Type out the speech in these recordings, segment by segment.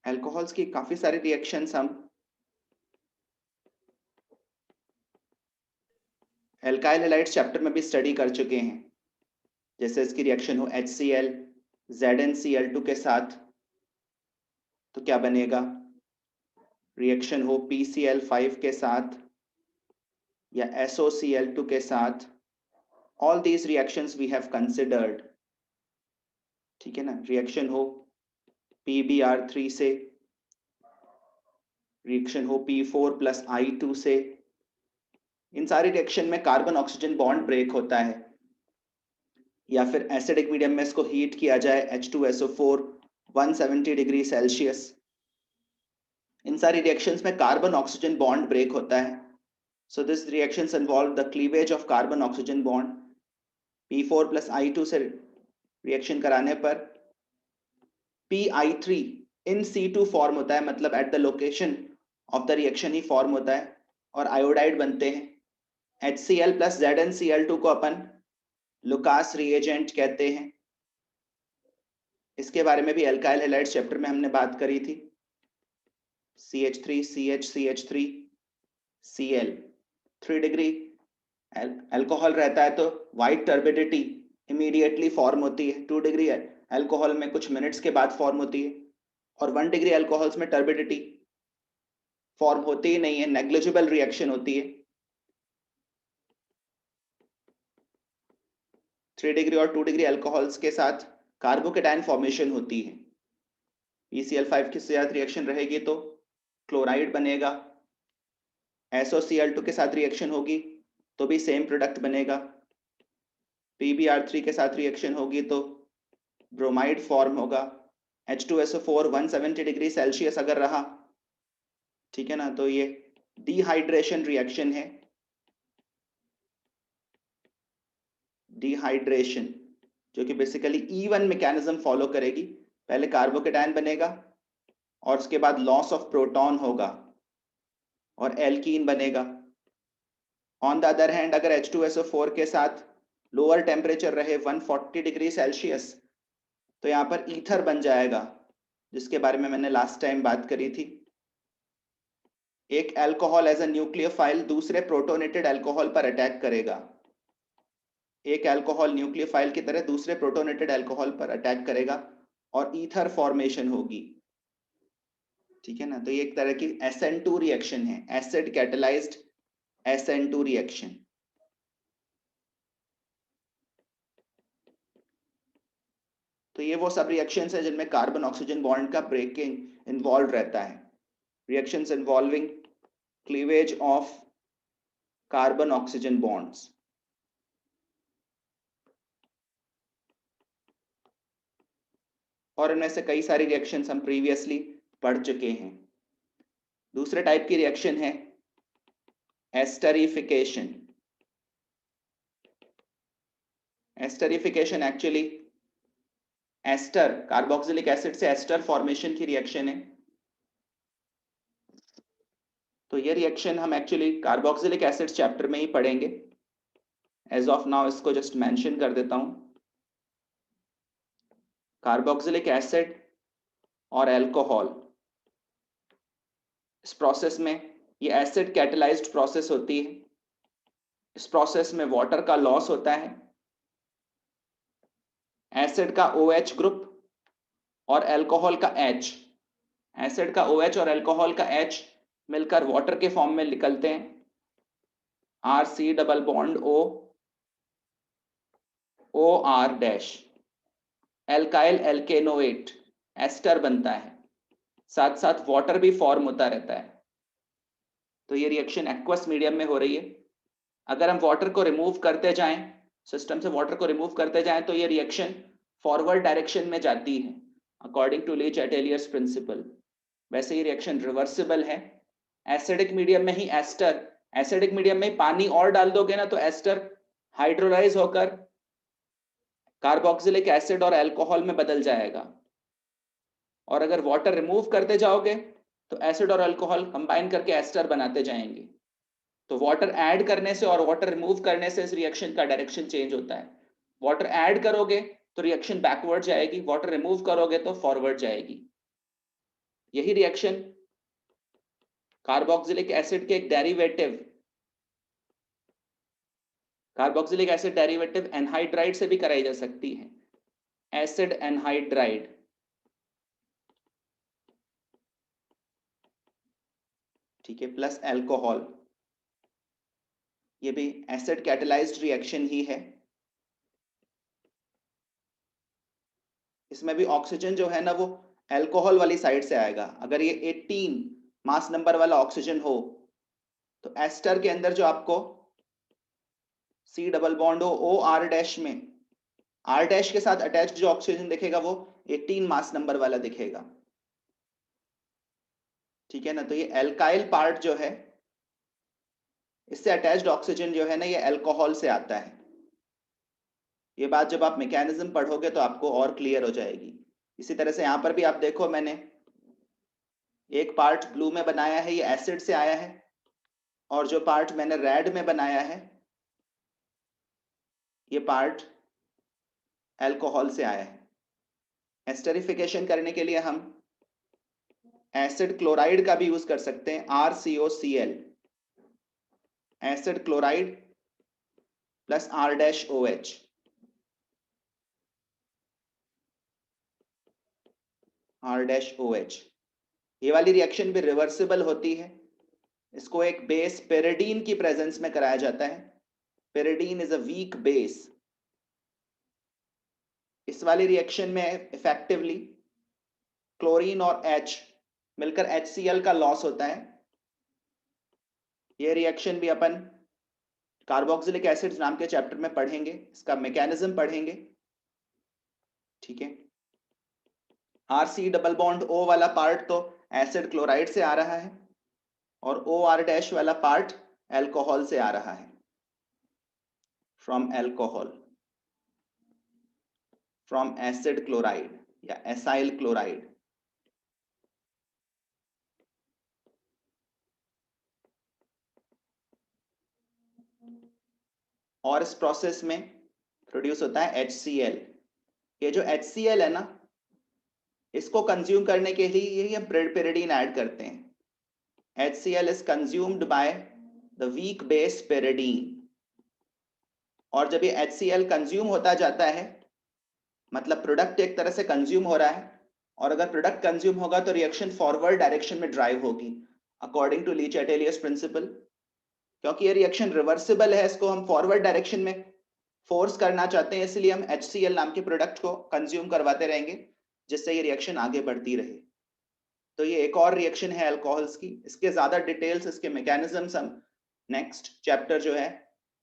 Alcohols की काफी सारी रिएक्शंस हम एल्काइल हैलाइड्स चैप्टर में भी स्टडी कर चुके हैं। जैसे इसकी रिएक्शन हो HCl ZnCl2 के साथ तो क्या बनेगा, रिएक्शन हो PCl5 के साथ या SOCl2 के साथ, all these reactions we have considered. ठीक है ना, रिएक्शन हो PbR3 से, रिएक्शन हो P4 प्लस I2 से, इन सारी रिएक्शन में कार्बन ऑक्सीजन बॉन्ड ब्रेक होता है। या फिर एसिडिक मीडियम में इसको हीट किया जाए H2SO4 170 डिग्री सेल्सियस, इन सारी रिएक्शंस में कार्बन ऑक्सीजन बॉन्ड ब्रेक होता है। So this reactions involve the cleavage of carbon oxygen bond. P4 plus I2 से रिएक्शन कराने पर PI3 इन C2 फॉर्म होता है, मतलब at the location of the reaction he form होता है और आयोडाइड बनते हैं। HCl प्लस ZnCl2 को अपन लुकास रिएजेंट कहते हैं। इसके बारे में भी एल्काइल हैलाइड्स चैप्टर में हमने बात करी थी। CH3 CH CH3 Cl 3 degree alcohol रहता है तो वाइट टर्बिडिटी इमीडिएटली फॉर्म होती है। 2 डिग्री अल्कोहल में कुछ मिनट्स के बाद फॉर्म होती है और 1 डिग्री अल्कोहल्स में टर्बिडिटी फॉर्म होती ही नहीं है, नेग्लिजिबल रिएक्शन होती है। 3 डिग्री और 2 डिग्री अल्कोहल्स के साथ कार्बोकेटायन फॉर्मेशन होती है। PCl5 के साथ रिएक्शन रहेगी तो क्लोराइड बनेगा, SOCl2 के साथ रिएक्शन होगी तो भी सेम प्रोडक्ट बनेगा, PbR3 के साथ रिएक्शन होगी तो ब्रोमाइड फॉर्म होगा, H2SO4 170 डिग्री सेल्सियस अगर रहा, ठीक है ना, तो ये डिहाइड्रेशन रिएक्शन है। डिहाइड्रेशन जो कि बेसिकली E1 मैकेनिज्म फॉलो करेगी, पहले कार्बोकेटायन बनेगा और उसके बाद लॉस ऑफ प्रोटॉन होगा और एल्कीन बनेगा। ऑन द अदर हैंड अगर H2SO4 के साथ लोअर टेम्परेचर रहे 140 डिग्री सेल्सियस तो यहाँ पर ईथर बन जाएगा, जिसके बारे में मैंने लास्ट टाइम बात करी थी। एक अल्कोहल एज अ न्यूक्लियोफाइल दूसरे प्रोटोनेटेड अल्कोहल पर अटैक करेगा, एक अल्कोहल न्यूक्लियोफाइल की तरह दूसरे प्रोटोनेटेड अल्कोहल पर अटैक करेगा और ईथर फॉर्मेशन होगी। ठीक है ना, तो ये एक तरह की SN2 रिएक्शन है, एसिड कैटलाइज्ड SN2 रिएक्शन। तो ये वो सब रिएक्शंस है जिनमें कार्बन ऑक्सीजन बॉन्ड का ब्रेकिंग इन्वॉल्व रहता है। Reactions involving cleavage of carbon oxygen bonds. और इनमें से कई सारी रिएक्शंस हम प्रीवियसली पढ़ चुके हैं। दूसरे टाइप की रिएक्शन है esterification. Esterification actually ester carboxylic acid से एस्टर फॉर्मेशन की रिएक्शन है। तो ये रिएक्शन हम एक्चुअली कार्बोक्सिलिक एसिड चैप्टर में ही पढ़ेंगे। एज ऑफ नाउ इसको जस्ट मेंशन कर देता हूं। कार्बोक्सिलिक एसिड और अल्कोहल, इस प्रोसेस में ये एसिड कैटलाइज्ड प्रोसेस होती है। इस प्रोसेस में वाटर का लॉस होता है, एसिड का OH ग्रुप और अल्कोहल का H, एसिड का OH और अल्कोहल का H मिलकर वाटर के फॉर्म में निकलते हैं, RC double bond O OR dash, alkyl alkanoate ester बनता है, साथ साथ वाटर भी फॉर्म होता रहता है। तो ये रिएक्शन एक्वस मीडियम में हो रही है। अगर हम वाटर को रिमूव करते जाएं, सिस्टम से वाटर को रिमूव करते जाएं तो ये रिएक्शन फॉरवर्ड डायरेक्शन में जाती है अकॉर्डिंग टू लीच एटेलियर्स प्रिंसिपल। वैसे ये रिएक्शन रिवर्सिबल है। एसिडिक मीडियम में ही एस्टर, एसिडिक मीडियम में पानी और डाल दोगे ना तो एस्टर हाइड्रोलाइज होकर कार्बोक्सिलिक एसिड और अल्कोहल में बदल जाएगा। और अगर वाटर रिमूव करते जाओगे तो एसिड और अल्कोहल कंबाइन करके एस्टर बनाते जाएंगे। तो वाटर ऐड करने से और वाटर रिमूव करने से इस रिएक्शन का डायरेक्शन चेंज होता है। वाटर ऐड करोगे तो रिएक्शन बैकवर्ड जाएगी, वाटर रिमूव करोगे तो फॉरवर्ड जाएगी। यही रिएक्शन कार्बोक्सिलिक एसिड के एक derivative, carboxylic acid derivative anhydride से भी कराई जा सकती है, एसिड एनहाइड्राइड। ठीक है, प्लस अल्कोहल, ये भी एसिड कैटेलाइज्ड रिएक्शन ही है। इसमें भी ऑक्सीजन जो है ना वो अल्कोहल वाली साइड से आएगा। अगर ये 18 मास नंबर वाला ऑक्सीजन हो तो एस्टर के अंदर जो आपको C डबल बॉन्ड हो O R डैश में, R डैश के साथ अटैच्ड जो ऑक्सीजन दिखेगा वो 18 मास नंबर वाला दिखेगा। ठीक है ना, तो ये एल्काइल पार्ट जो है इससे अटैच्ड ऑक्सीजन जो है ना ये अल्कोहल से आता है। ये बात जब आप मैकेनिज्म पढ़ोगे तो आपको और क्लियर हो जाएगी। इसी तरह से यहां पर भी आप देखो, मैंने एक पार्ट ब्लू में बनाया है, ये एसिड से आया है, और जो पार्ट मैंने रेड में बनाया है ये पार्ट अल्कोहल से आया है। एस्टरिफिकेशन करने के लिए हम एसिड क्लोराइड का भी यूज कर सकते हैं, RCOCl, acid chloride plus R-OH। R-OH, ये वाली रिएक्शन भी रिवर्सिबल होती है। इसको एक बेस पेरिडीन की प्रेजेंस में कराया जाता है। Pyridine is a weak base. इस वाली रिएक्शन में इफेक्टिवली क्लोरीन और H मिलकर HCl का लॉस होता है। ये रिएक्शन भी अपन कार्बोक्सिलिक एसिड नाम के चैप्टर में पढ़ेंगे, इसका मैकेनिज्म पढ़ेंगे। ठीक है, RC डबल बॉन्ड O वाला पार्ट तो एसिड क्लोराइड से आ रहा है और OR डैश वाला पार्ट अल्कोहल से आ रहा है, from alcohol, from acid chloride या एसाइल क्लोराइड। और इस प्रोसेस में प्रोड्यूस होता है HCl। ये जो HCl है ना, इसको कंज्यूम करने के लिए ये पेरिडीन ऐड करते हैं। HCl is consumed by the weak base pyridine। और जब ये HCl कंज्यूम होता जाता है, मतलब प्रोडक्ट एक तरह से कंज्यूम हो रहा है, और अगर प्रोडक्ट कंज्यूम होगा तो रिएक्शन फॉरवर्ड डायरेक्शन में ड्राइव होगी अकॉर्डिंग टू ली-चाटेलियस प्रिंसिपल। क्योंकि ये रिएक्शन रिवर्सिबल है, इसको हम फॉरवर्ड डायरेक्शन में फोर्स करना चाहते हैं, इसलिए हम HCl नाम के प्रोडक्ट को कंज्यूम करवाते रहेंगे जिससे ये रिएक्शन आगे बढ़ती रहे। तो ये एक और रिएक्शन है अल्कोहल्स की। इसके ज्यादा डिटेल्स, इसके मैकेनिज्म्स हम नेक्स्ट चैप्टर जो है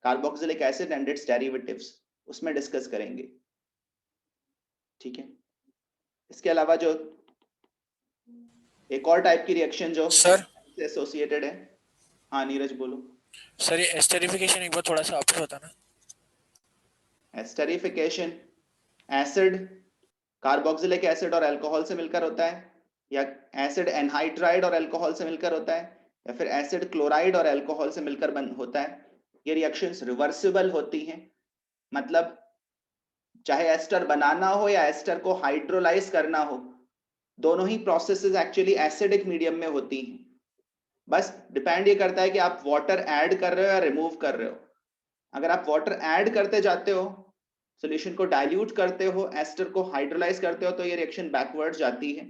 carboxylic acid and it's derivatives उसमें डिस्कस करेंगे। ठीक है, इसके अलावा जो एक और टाइप की रिएक्शन जो सर से एसोसिएटेड है, हाँ नीरज बोलो। सर ये एस्टरिफिकेशन एक बार थोड़ा सा वापस बताना। एस्टरिफिकेशन एसिड कार्बोक्सिलिक एसिड और अल्कोहल से मिलकर होता है, या एसिड एनहाइड्राइड और अल्कोहल से मिलकर होता है, या फिर एसिड क्लोराइड और अल्कोहल से मिलकर होता है। ये रिएक्शंस रिवर्सिबल होती हैं, मतलब चाहे एस्टर बनाना हो या एस्टर को हाइड्रोलाइज करना हो, दोनों ही प्रोसेसेस एक्चुअली एसिडिक मीडियम में होती हैं। बस डिपेंड ये करता है कि आप वाटर ऐड कर रहे हो या रिमूव कर रहे हो। अगर आप वाटर ऐड करते जाते हो, सॉल्यूशन को डाइल्यूट करते हो, एस्टर को हाइड्रोलाइज करते हो, तो ये रिएक्शन बैकवर्ड जाती है,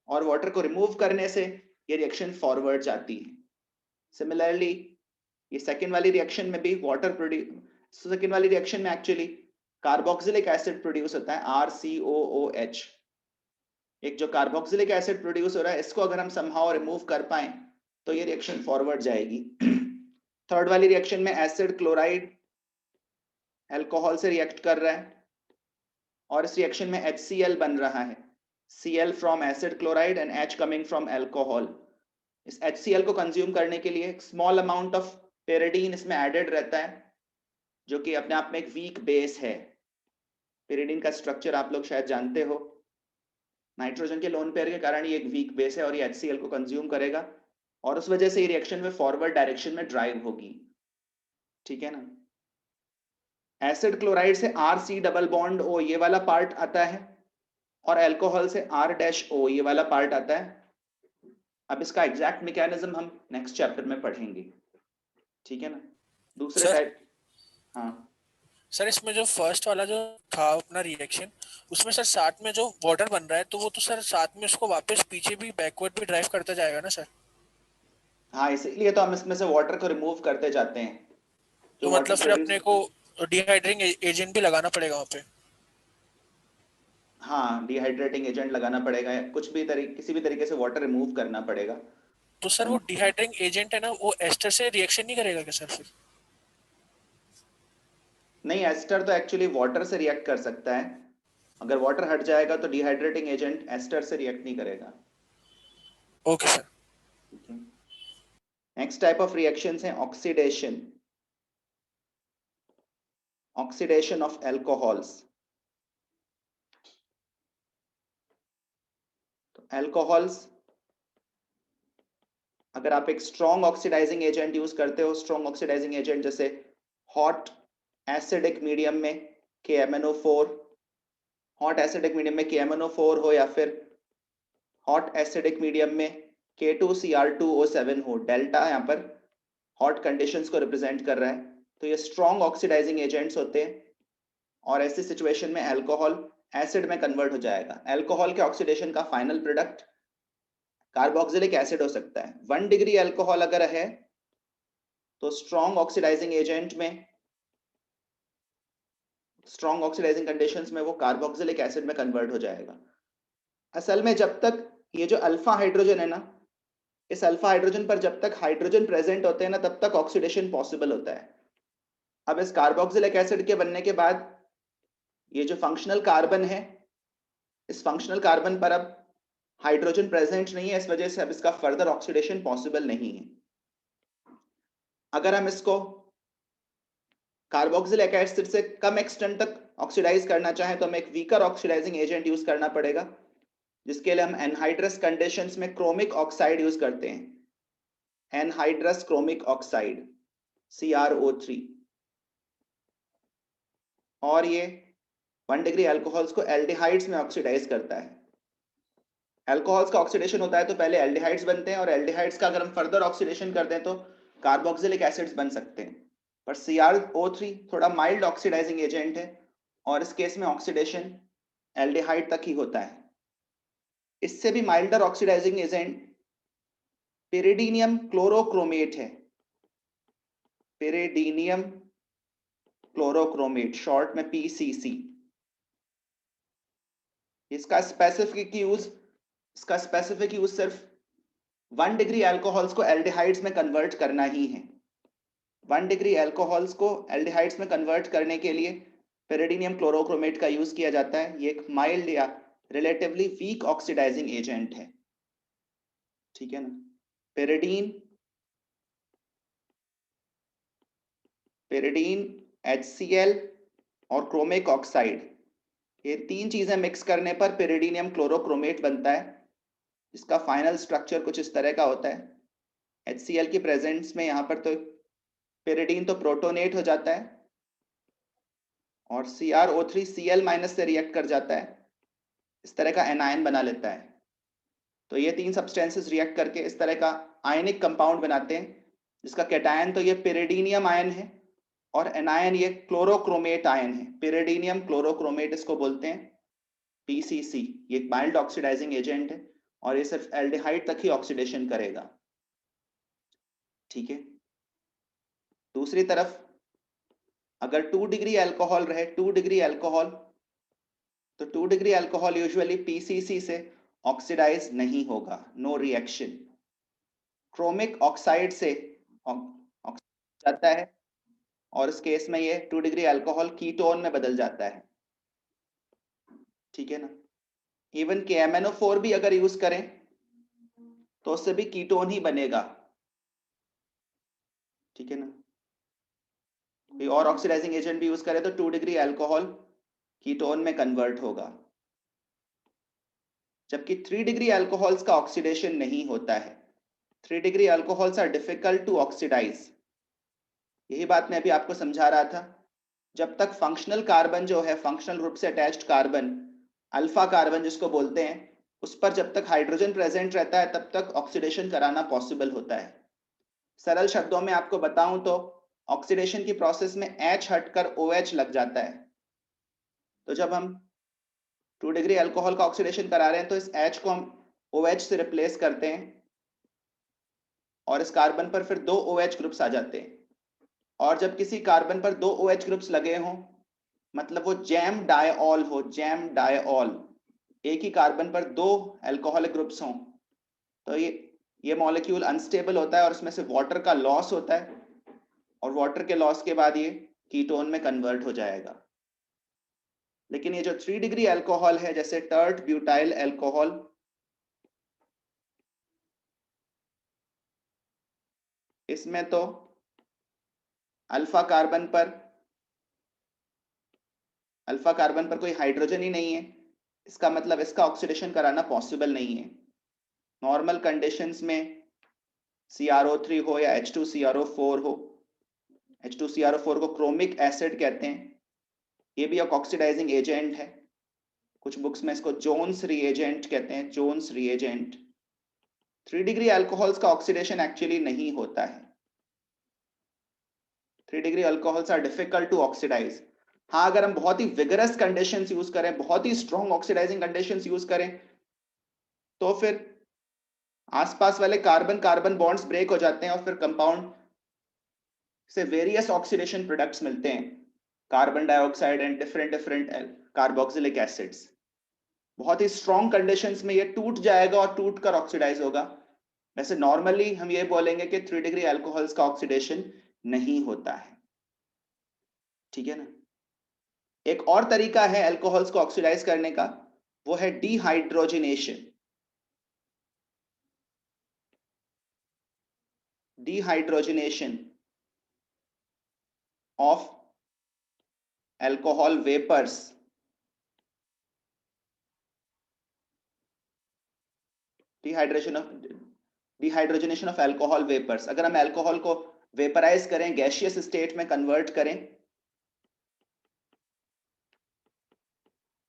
और वाटर को रिमूव करने से ये रिएक्शन फॉरवर्ड जाती है। सिमिलरली ये सेकेंड वाली रिएक्शन में भी वाटर प्रोड्यूस, सेकेंड वाली रिएक्शन में एक्चुअली कार्बोक्सिलिक एसिड प्रोड्यूस होता है, RCOOH। एक जो कार्बोक्सिलिक एसिड प्रोड्यूस हो रहा है, इसको अगर हम समहाउ रिमूव कर पाए तो ये रिएक्शन फॉरवर्ड जाएगी। थर्ड वाली रिएक्शन में एसिड क्लोराइड अल्कोहल से रिएक्ट कर रहा है, और इस रिएक्शन में HCl बन रहा है, Cl from acid chloride and H coming from alcohol. इस HCl को कंज्यूम करने के लिए एक स्मॉल अमाउंट ऑफ पेरिडीन इसमें एडेड रहता है, जो कि अपने आप में एक वीक बेस है। पेरिडीन का स्ट्रक्चर आप लोग शायद जानते हो, नाइट्रोजन के लोन पेयर के कारण ये एक वीक बेस है और ये HCl को कंज्यूम करेगा, और उस वजह से ये रिएक्शन में फॉरवर्ड डायरेक्शन में ड्राइव होगी। ठीक है ना, एसिड क्लोराइड से RC डबल बॉन्ड O ये वाला पार्ट आता है, और अल्कोहल से R-O ये वाला पार्ट आता है। अब इसका एग्जैक्ट मैकेनिज्म हम नेक्स्ट चैप्टर में पढ़ेंगे, ठीक है ना। दूसरे सर टाइप, हाँ सर इसमें जो फर्स्ट वाला जो था अपना रिएक्शन, उसमें सर साथ में जो वाटर बन रहा है तो वो तो सर साथ में उसको वापस पीछे भी बैकवर्ड भी ड्राइव करता जाएगा ना सर। हाँ, इसीलिए तो हम इसमें से वाटर को रिमूव करते जाते हैं, जो तो वाटर मतलब फिर प्रोड्यूस। अपने को डिहाइड्रिंग एजेंट भी लगाना पड़ेगा वहाँ पे। हाँ, डिहाइड्रेटिंग एजेंट लगाना पड़ेगा, या कुछ भी तरीके, किसी भी तरीके से वाटर रिमूव करना पड़ेगा। तो सर वो डिहाइड्रिंग एजेंट है ना, वो एस्टर से रिएक्शन नहीं करेगा क्या सर फिर? नहीं, एस्टर तो एक्चुअली वाटर से रिएक्ट कर सकता है। अगर वाटर हट जाएगा तो डिहाइड्रेटिंग एजेंट एस्टर से रिएक्ट नहीं करेगा। Okay sir. ठीक है। नेक्स्ट टाइप ऑफ रिएक्शंस हैं ऑक्सीडेशन, ऑक्सीडेशन ऑफ एल्कोहल्स। तो एल्कोहल्स, अगर आप एक स्ट्रॉन्ग ऑक्सीडाइजिंग एजेंट यूज करते हो, स्ट्रॉन्ग ऑक्सीडाइजिंग एजेंट जैसे हॉट एसिडिक मीडियम में KMnO4, हॉट एसिडिक मीडियम में KMnO4 हो, या फिर हॉट एसिडिक मीडियम में K2Cr2O7 हो, डेल्टा यहाँ पर हॉट कंडीशंस को रिप्रेजेंट कर रहा है, तो ये स्ट्रॉन्ग ऑक्सीडाइजिंग एजेंट्स होते हैं। और ऐसी सिचुएशन में अल्कोहल एसिड में कन्वर्ट हो जाएगा। अल्कोहल के ऑक्सीडेशन का फाइनल प्रोडक्ट कार्बोक्सिलिक एसिड हो सकता है। 1 डिग्री अल्कोहल अगर है तो स्ट्रॉन्ग ऑक्सीडाइजिंग एजेंट में, स्ट्रॉन्ग ऑक्सीडाइजिंग कंडीशंस में वो कार्बोक्सिलिक एसिड में कन्वर्ट हो जाएगा। असल में जब तक ये जो अल्फा हाइड्रोजन है ना, इस अल्फा हाइड्रोजन पर जब तक हाइड्रोजन प्रेजेंट होते हैं ना, तब तक ऑक्सीडेशन पॉसिबल होता है। अब इस कार्बोक्सिलिक एसिड के बनने के बाद ये जो फंक्शनल कार्बन है, इस फंक्शनल कार्बन पर अब हाइड्रोजन प्रेजेंट नहीं है, इस वजह से अब इसका फर्दर ऑक्सीडेशन पॉसिबल नहीं है। अगर हम इसको कार्बोक्सिलिक एसिड से कम एक्सटेंट तक ऑक्सीडाइज करना चाहें तो हमें एक वीकर ऑक्सीडाइजिंग एजेंट यूज करना पड़ेगा, जिसके लिए हम एनहाइड्रस कंडीशंस में क्रोमिक ऑक्साइड यूज करते हैं। Anhydrous chromic oxide CrO3। और ये 1 डिग्री अल्कोहल्स को एल्डिहाइड्स में ऑक्सीडाइज करता है। अल्कोहल्स का ऑक्सीडेशन होता है तो पहले एल्डिहाइड्स बनते हैं, और एल्डिहाइड्स का अगर हम फर्दर ऑक्सीडेशन कर दें तो कार्बोक्सिलिक एसिड्स बन सकते हैं। पर CrO3 थोड़ा माइल्ड ऑक्सीडाइजिंग एजेंट है, और इस केस में ऑक्सीडेशन एल्डिहाइड तक ही होता है। इससे भी माइल्डर ऑक्सीडाइजिंग एजेंट पिरिडीनियम क्लोरोक्रोमेट है। पिरिडीनियम क्लोरोक्रोमेट, शॉर्ट में PCC। इसका स्पेसिफिक यूज सिर्फ 1 डिग्री अल्कोहल्स को एल्डिहाइड्स में कन्वर्ट करना ही है। 1 डिग्री अल्कोहल्स को एल्डिहाइड्स में कन्वर्ट करने के लिए पिरिडीनियम क्लोरोक्रोमेट का यूज किया जाता है। ये एक माइल्ड या रिलेटिवली वीक ऑक्सीडाइजिंग एजेंट है, ठीक है ना। पिरिडीन HCl और क्रोमिक ऑक्साइड, ये तीन चीजें मिक्स करने पर पिरिडीनियम क्लोरोक्रोमेट बनता है। इसका फाइनल स्ट्रक्चर कुछ इस तरह का होता है। HCl की प्रेजेंस में यहाँ पर तो पिरिडीन तो प्रोटोनेट हो जाता है, और CrO3 Cl- से रिएक्ट कर जाता है, इस तरह का एनायन बना लेता है। तो ये तीन सब्सटेंसेस रिएक्ट करके इस तरह का आयनिक कंपाउंड बनाते हैं, जिसका कैटायन तो ये पिरिडीनियम आयन है, और एनायन ये क्लोरोक्रोमेट आयन है। पिरिडीनियम क्लोरोक्रोमेट इसको बोलते हैं, PCC। ये एक माइल्ड ऑक्सीडाइजिंग एजेंट है, और ये सिर्फ एल्डिहाइड तक ही ऑक्सीडेशन करेगा, ठीक है। दूसरी तरफ अगर 2 डिग्री अल्कोहल रहे, 2 डिग्री अल्कोहल, तो 2 डिग्री अल्कोहल यूजुअली PCC से ऑक्सीडाइज नहीं होगा, नो रिएक्शन। क्रोमिक ऑक्साइड से जाता है, और इस केस में ये 2 डिग्री अल्कोहल कीटोन में बदल जाता है, ठीक है ना। इवन KMnO4 भी अगर यूज करें तो उससे भी कीटोन ही बनेगा, ठीक है ना। कोई और ऑक्सीडाइजिंग एजेंट भी यूज करें तो 2 डिग्री अल्कोहल कीटोन में कन्वर्ट होगा। जबकि 3 डिग्री अल्कोहल्स का ऑक्सीडेशन नहीं होता है। 3 degree alcohols are difficult to oxidize. यही बात मैं अभी आपको समझा रहा था। जब तक फंक्शनल कार्बन जो है, फंक्शनल ग्रुप से अटैच्ड कार्बन, अल्फा कार्बन जिसको बोलते हैं, उस पर जब तक हाइड्रोजन प्रेजेंट रहता है तब तक ऑक्सीडेशन कराना पॉसिबल होता है। सरल शब्दों में आपको बताऊं तो ऑक्सीडेशन की प्रोसेस में H हटकर OH लग जाता है। तो जब हम 2 डिग्री अल्कोहल का ऑक्सीडेशन करा रहे हैं तो इस H को हम OH से रिप्लेस करते हैं और इस कार्बन पर फिर 2 OH ग्रुप्स आ जाते हैं। और जब किसी कार्बन पर 2 OH ग्रुप्स लगे हों, मतलब वो जैम डायऑल हो, जैम डायऑल, एक ही कार्बन पर 2 अल्कोहलिक ग्रुप्स हों, तो ये मॉलिक्यूल अनस्टेबल होता है और इसमें से वाटर का लॉस होता है और वाटर के लॉस के बाद ये कीटोन में कन्वर्ट हो जाएगा। लेकिन ये जो 3 डिग्री अल्कोहल है, जैसे टर्ट ब्यूटाइल अल्कोहल, इसमें तो अल्फा कार्बन पर कोई हाइड्रोजन ही नहीं है। इसका मतलब इसका ऑक्सीडेशन कराना पॉसिबल नहीं है। नॉर्मल कंडीशंस में CrO3 हो या H2CrO4 हो, H2CrO4 को क्रोमिक एसिड कहते हैं, ये भी एक ऑक्सीडाइजिंग एजेंट है। कुछ बुक्स में इसको जोन्स रिएजेंट कहते हैं, जोन्स रिएजेंट। 3 डिग्री अल्कोहल्स का ऑक्सीडेशन एक्चुअली नहीं होता है। 3 degree alcohols are difficult to oxidize. हाँ, अगर हम बहुत ही विगरस कंडीशंस यूज करें, बहुत ही स्ट्रॉन्ग ऑक्सीडाइजिंग कंडीशंस यूज करें, तो फिर आसपास वाले कार्बन कार्बन बॉन्ड्स ब्रेक हो जाते हैं और फिर कंपाउंड से वेरियस ऑक्सीडेशन प्रोडक्ट्स मिलते हैं, carbon dioxide and different carboxylic acids. बहुत ही स्ट्रॉन्ग कंडीशंस में ये टूट जाएगा और टूट कर ऑक्सीडाइज होगा। वैसे नॉर्मली हम ये बोलेंगे कि 3 डिग्री अल्कोहल्स का ऑक्सीडेशन नहीं होता है। ठीक है ना। एक और तरीका है अल्कोहल्स को ऑक्सीडाइज करने का, वो है dehydrogenation. Dehydrogenation of alcohol vapours. Dehydrogenation of alcohol vapours. अगर हम अल्कोहल को वेपराइज करें, गैसियस स्टेट में कन्वर्ट करें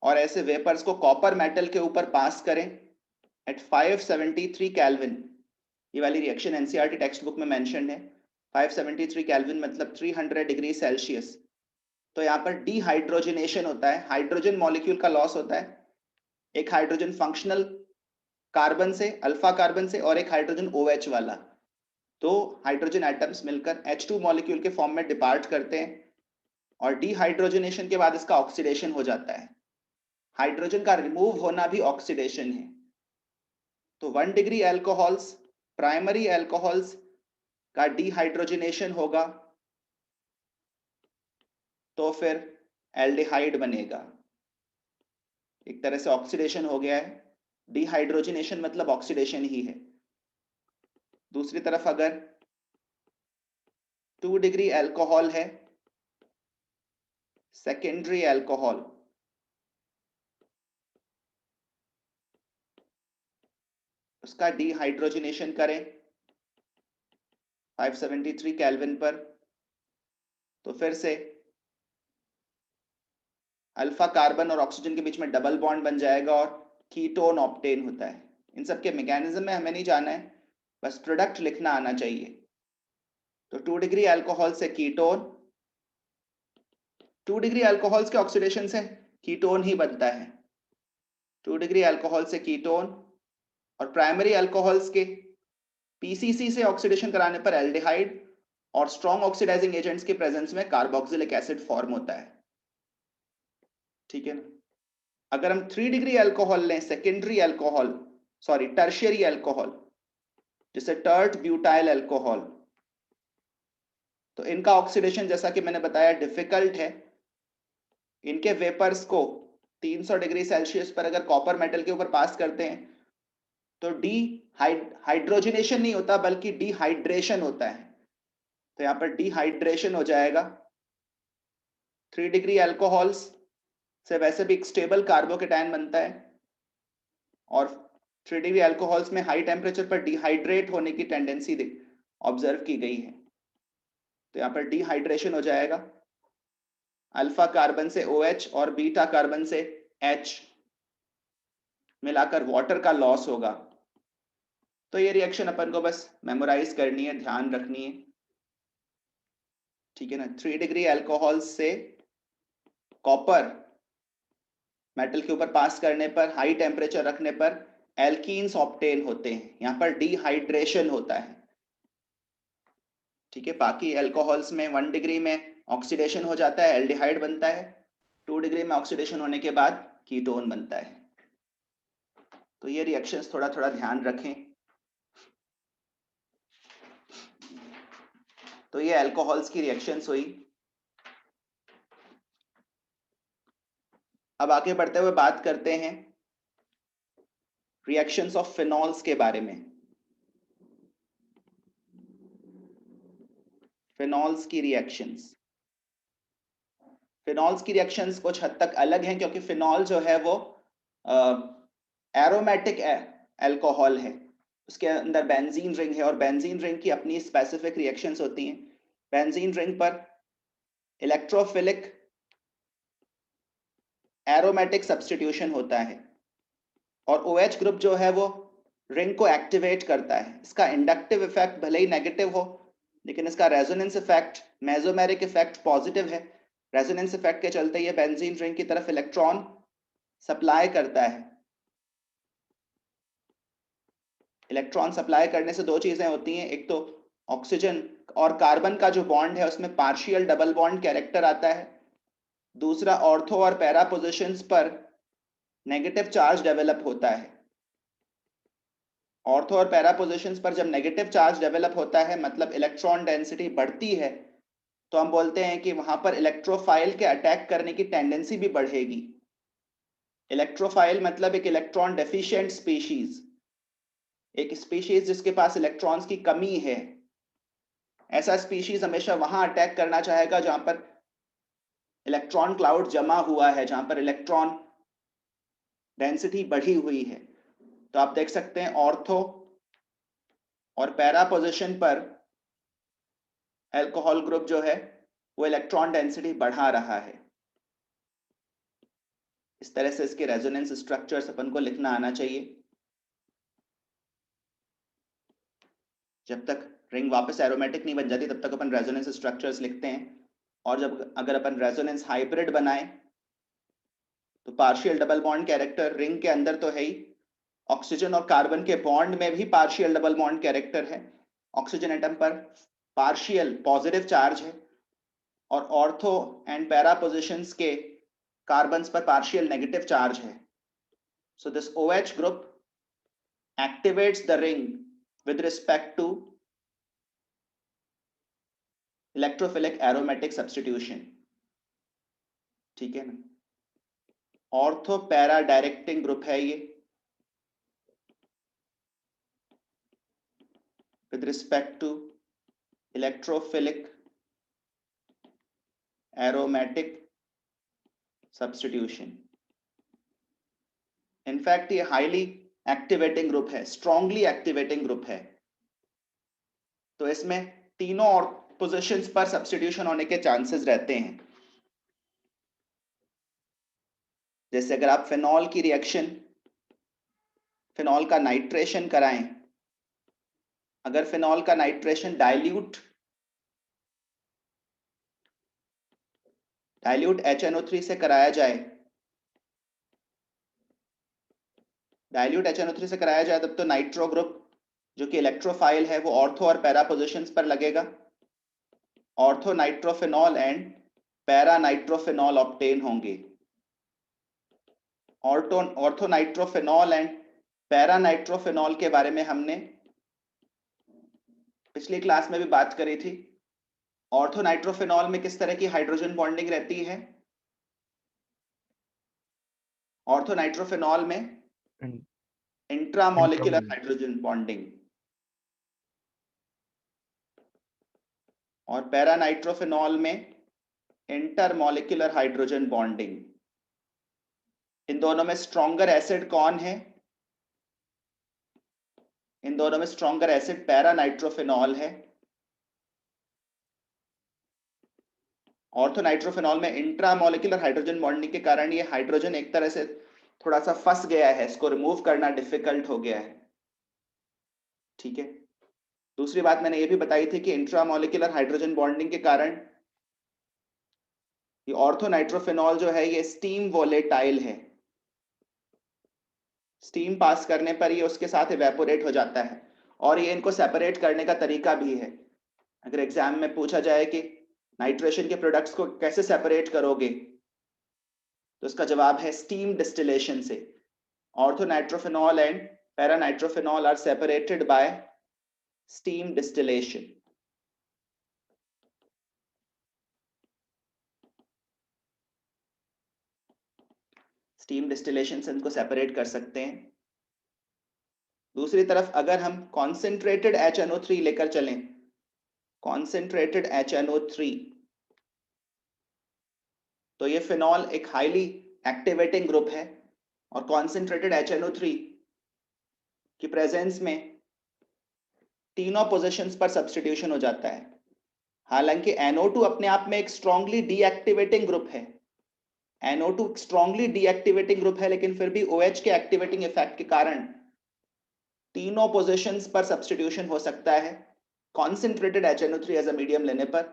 और ऐसे वेपर्स को कॉपर मेटल के ऊपर पास करें एट 573 केल्विन, ये वाली रिएक्शन एनसीईआरटी टेक्स्ट बुक में मेंशन्ड है। 573 केल्विन मतलब 300 डिग्री सेल्सियस। तो यहाँ पर डिहाइड्रोजनेशन होता है, हाइड्रोजन मॉलिक्यूल का लॉस होता है। एक हाइड्रोजन फंक्शनल कार्बन से, अल्फा कार्बन से, और एक हाइड्रोजन OH वाला, दो हाइड्रोजन एटम्स मिलकर H2 मॉलिक्यूल के फॉर्म में डिपार्ट करते हैं और डिहाइड्रोजनेशन के बाद इसका ऑक्सीडेशन हो जाता है। हाइड्रोजन का रिमूव होना भी ऑक्सीडेशन है। तो 1 डिग्री अल्कोहल्स, प्राइमरी अल्कोहल्स का डिहाइड्रोजनेशन होगा तो फिर एल्डिहाइड बनेगा। एक तरह से ऑक्सीडेशन हो गया है। डिहाइड्रोजनेशन मतलब ऑक्सीडेशन ही है। दूसरी तरफ अगर 2 डिग्री अल्कोहल है, सेकेंडरी अल्कोहल, उसका डिहाइड्रोजनेशन करें 573 केल्विन पर, तो फिर से अल्फा कार्बन और ऑक्सीजन के बीच में डबल बॉन्ड बन जाएगा और कीटोन ऑब्टेन होता है। इन सब के मैकेनिज्म में हमें नहीं जाना है, बस प्रोडक्ट लिखना आना चाहिए। तो 2 डिग्री अल्कोहल से कीटोन, 2 डिग्री अल्कोहल्स के ऑक्सीडेशन से कीटोन ही बनता है। 2 डिग्री अल्कोहल से कीटोन और प्राइमरी अल्कोहल्स के PCC से ऑक्सीडेशन कराने पर एल्डिहाइड और स्ट्रॉन्ग ऑक्सीडाइजिंग एजेंट्स के प्रेजेंस में कार्बोक्सिलिक एसिड फॉर्म होता है। ठीक है ना। अगर हम 3 डिग्री अल्कोहल लें, secondary alcohol, sorry tertiary alcohol, जैसे टर्ट ब्यूटाइल अल्कोहल, तो इनका ऑक्सीडेशन जैसा कि मैंने बताया डिफिकल्ट है। इनके वेपर्स को 300 डिग्री सेल्सियस पर अगर कॉपर मेटल के ऊपर पास करते हैं तो हाइड्रोजनेशन नहीं होता बल्कि डिहाइड्रेशन होता है। तो यहाँ पर डिहाइड्रेशन हो जाएगा। 3 डिग्री अल्कोहल्स से वैसे भी एक स्टेबल कार्बोकेटायन बनता है और 3 डिग्री अल्कोहल्स में हाई टेम्परेचर पर डिहाइड्रेट होने की टेंडेंसी ऑब्जर्व की गई है। तो यहाँ पर डिहाइड्रेशन हो जाएगा। अल्फा कार्बन से OH और बीटा कार्बन से H मिलाकर वाटर का लॉस होगा। तो ये रिएक्शन अपन को बस मेमोराइज करनी है, ध्यान रखनी है, ठीक है ना। 3 डिग्री अल्कोहल से कॉपर मेटल के ऊपर पास करने पर, हाई टेम्परेचर रखने पर एल्कीन्स ऑब्टेन होते हैं। यहाँ पर डिहाइड्रेशन होता है, ठीक है। बाकी अल्कोहल्स में 1 डिग्री में ऑक्सीडेशन हो जाता है, एल्डिहाइड बनता है। 2 डिग्री में ऑक्सीडेशन होने के बाद कीटोन बनता है। तो ये रिएक्शंस थोड़ा थोड़ा ध्यान रखें। तो ये अल्कोहल्स की रिएक्शंस हुई। अब आगे बढ़ते हुए बात करते हैं रिएक्शंस ऑफ फिनॉल्स के बारे में। फिनॉल्स की रिएक्शंस कुछ हद तक अलग हैं, क्योंकि फिनॉल जो है वो एरोमेटिक अल्कोहल है। उसके अंदर बेंजीन रिंग है और बेंजीन रिंग की अपनी स्पेसिफिक रिएक्शंस होती हैं। बेंजीन रिंग पर इलेक्ट्रोफिलिक एरोमेटिक सब्स्टिट्यूशन होता है और OH ग्रुप जो है वो रिंग को एक्टिवेट करता है। इसका इंडक्टिव इफेक्ट भले ही नेगेटिव हो, लेकिन इसका resonance effect, mesomeric effect positive है। रेजोनेंस इफेक्ट के चलते ये बेंजीन रिंग की तरफ इलेक्ट्रॉन सप्लाई करता है। इलेक्ट्रॉन सप्लाई करने से दो चीजें होती हैं, एक तो ऑक्सीजन और कार्बन का जो बॉन्ड है उसमें पार्शियल डबल बॉन्ड कैरेक्टर आता है। दूसरा, ऑर्थो और पैरा पोजीशंस पर नेगेटिव चार्ज डेवलप होता है। ऑर्थो और पैरा पोजीशंस पर जब नेगेटिव चार्ज डेवलप होता है, मतलब इलेक्ट्रॉन डेंसिटी बढ़ती है, तो हम बोलते हैं कि वहां पर इलेक्ट्रोफाइल के अटैक करने की टेंडेंसी भी बढ़ेगी। इलेक्ट्रोफाइल मतलब एक इलेक्ट्रॉन डेफिशिएंट स्पीशीज, एक स्पीशीज जिसके पास इलेक्ट्रॉन्स की कमी है। ऐसा स्पीशीज हमेशा वहां अटैक करना चाहेगा जहां पर इलेक्ट्रॉन क्लाउड जमा हुआ है, जहां पर इलेक्ट्रॉन डेंसिटी बढ़ी हुई है। तो आप देख सकते हैं ऑर्थो और पैरा पोजीशन पर अल्कोहल ग्रुप जो है वो इलेक्ट्रॉन डेंसिटी बढ़ा रहा है। इस तरह से इसके रेजोनेंस स्ट्रक्चर्स अपन को लिखना आना चाहिए। जब तक रिंग वापस एरोमेटिक नहीं बन जाती तब तक अपन रेजोनेंस स्ट्रक्चर्स लिखते हैं। और जब अगर अपन रेजोनेंस हाइब्रिड बनाए तो partial double bond character ring के अंदर तो है ही, ऑक्सीजन और कार्बन के बॉन्ड में भी पार्शियल डबल बॉन्ड कैरेक्टर है। ऑक्सीजन एटम पर पार्शियल पॉजिटिव चार्ज है और ऑर्थो एंड पैरा पोजीशंस के कार्बन्स पर पार्शियल नेगेटिव चार्ज है। So this OH group activates the ring with respect to electrophilic aromatic substitution, ठीक है ना। ऑर्थो पैरा डायरेक्टिंग ग्रुप है ये with respect to electrophilic aromatic substitution. In fact ये highly activating group है, strongly activating group है। तो इसमें तीनों और पोजीशंस पर सब्स्टिट्यूशन होने के चांसेस रहते हैं। जैसे अगर आप फिनॉल की रिएक्शन, फिनॉल का नाइट्रेशन कराएं, अगर फिनॉल का नाइट्रेशन डाइल्यूट HNO3 से कराया जाए, तब तो नाइट्रो ग्रुप जो कि इलेक्ट्रोफाइल है वो ऑर्थो और पैरा पोजीशंस पर लगेगा। Ortho nitrophenol and para nitrophenol obtain होंगे। Ortho nitrophenol and para nitrophenol के बारे में हमने पिछली क्लास में भी बात करी थी। ऑर्थो नाइट्रोफिनॉल में किस तरह की हाइड्रोजन बॉन्डिंग रहती है? ऑर्थो नाइट्रोफिनॉल में इंट्रामोलिकुलर हाइड्रोजन बॉन्डिंग और पैरा नाइट्रोफिनॉल में इंटरमोलिकुलर हाइड्रोजन बॉन्डिंग। इन दोनों में स्ट्रॉन्गर एसिड कौन है? इन दोनों में स्ट्रॉन्गर एसिड पैरा नाइट्रोफिनॉल है। ऑर्थो नाइट्रोफिनॉल में इंट्रामोलिकुलर हाइड्रोजन बॉन्डिंग के कारण ये हाइड्रोजन एक तरह से थोड़ा सा फंस गया है, इसको रिमूव करना डिफिकल्ट हो गया है। ठीक है, दूसरी बात मैंने ये भी बताई थी कि इंट्रामोलिकुलर हाइड्रोजन बॉन्डिंग के कारण ये ऑर्थोनाइट्रोफेनॉल जो है ये स्टीम वोलेटाइल है, स्टीम पास करने पर ये उसके साथ इवेपोरेट हो जाता है। और ये इनको सेपरेट करने का तरीका भी है। अगर एग्जाम में पूछा जाए कि नाइट्रेशन के प्रोडक्ट्स को कैसे सेपरेट करोगे, तो इसका जवाब है स्टीम डिस्टिलेशन से। Orthonitrophenol and paranitrophenol are separated by steam distillation. Steam distillation से इनको सेपरेट कर सकते हैं। दूसरी तरफ अगर हम कॉन्सेंट्रेटेड HNO3 लेकर चलें, कॉन्सेंट्रेटेड HNO3, तो ये फिनॉल एक हाईली एक्टिवेटिंग ग्रुप है और कॉन्सेंट्रेटेड HNO3 की प्रेजेंस में तीनों पोजीशंस पर सब्स्टिट्यूशन हो जाता है। हालांकि NO2 अपने आप में एक स्ट्रांगली डीएक्टिवेटिंग ग्रुप है, NO2 स्ट्रांगली डीएक्टिवेटिंग ग्रुप है, लेकिन फिर भी OH के एक्टिवेटिंग इफेक्ट के कारण तीनों पोजीशंस पर सब्स्टिट्यूशन हो सकता है concentrated HNO3 as a medium लेने पर,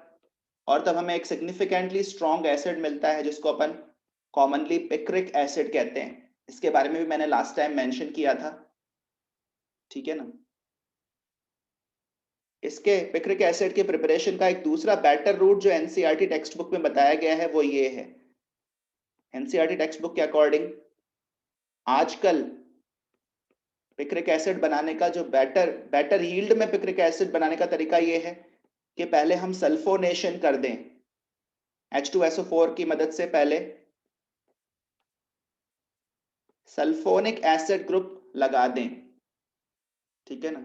और तब हमें एक सिग्निफिकेंटली स्ट्रॉन्ग एसिड मिलता है जिसको अपन कॉमनली पिक्रिक एसिड कहते हैं। इसके बारे में भी मैंने लास्ट टाइम मेंशन किया था, ठीक है ना। इसके पिक्रिक एसिड के प्रिपरेशन का एक दूसरा बेटर रूट जो एनसीईआरटी टेक्स्ट बुक में बताया गया है वो ये है। एनसीईआरटी टेक्स्ट बुक के अकॉर्डिंग आजकल पिक्रिक एसिड बनाने का जो बेटर यील्ड में पिक्रिक एसिड बनाने का तरीका ये है कि पहले हम सल्फोनेशन कर दें, H2SO4 की मदद से पहले सल्फोनिक एसिड ग्रुप लगा दें, ठीक है ना,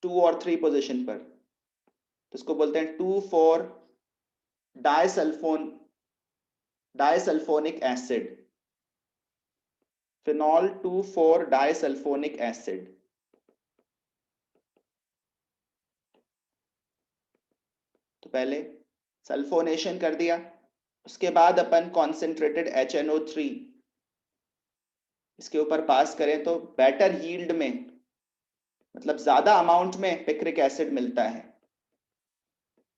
2 और 3 पोजीशन पर। तो इसको बोलते हैं 2,4 डाइसल्फोनिक एसिड, फिनॉल 2,4 डाइसल्फोनिक एसिड। तो पहले सल्फोनेशन कर दिया, उसके बाद अपन कॉन्सेंट्रेटेड HNO3 इसके ऊपर पास करें तो बेटर यील्ड में, मतलब ज्यादा अमाउंट में पिक्रिक एसिड मिलता है,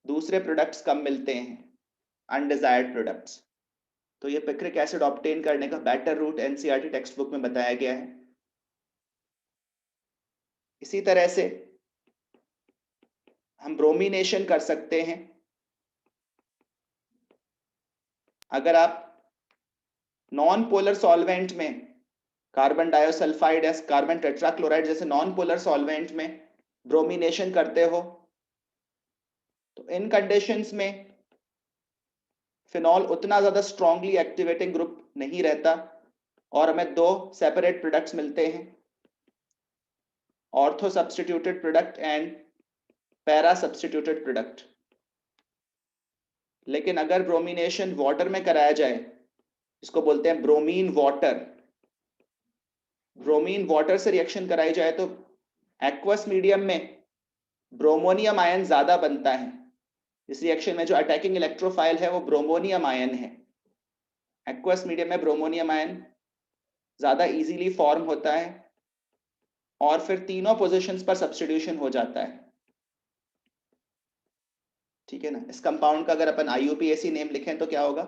दूसरे प्रोडक्ट्स कम मिलते हैं, अनडिजायर्ड प्रोडक्ट्स। तो ये पिक्रिक एसिड ऑब्टेन करने का better route NCERT text book में बताया गया है। इसी तरह से हम ब्रोमिनेशन कर सकते हैं। अगर आप नॉन पोलर सॉल्वेंट में कार्बन डाइसल्फाइड या कार्बन टेट्राक्लोराइड जैसे नॉन पोलर सॉल्वेंट में ब्रोमिनेशन करते हो, तो इन कंडीशंस में फिनॉल उतना ज्यादा स्ट्रांगली एक्टिवेटिंग ग्रुप नहीं रहता और हमें दो सेपरेट प्रोडक्ट्स मिलते हैं, ortho substituted product and para substituted product. लेकिन अगर ब्रोमिनेशन वाटर में कराया जाए, इसको बोलते हैं ब्रोमीन वाटर, ब्रोमीन वाटर से रिएक्शन कराई जाए तो एक्वस मीडियम में ब्रोमोनियम आयन ज्यादा बनता है। इस रिएक्शन में जो अटैकिंग इलेक्ट्रोफाइल है वो ब्रोमोनियम आयन है। एक्वस मीडियम में ब्रोमोनियम आयन ज्यादा इजीली फॉर्म होता है और फिर तीनों पोजीशंस पर सब्स्टिट्यूशन हो जाता है, ठीक है ना। इस कंपाउंड का अगर अपन IUPAC नेम लिखें तो क्या होगा,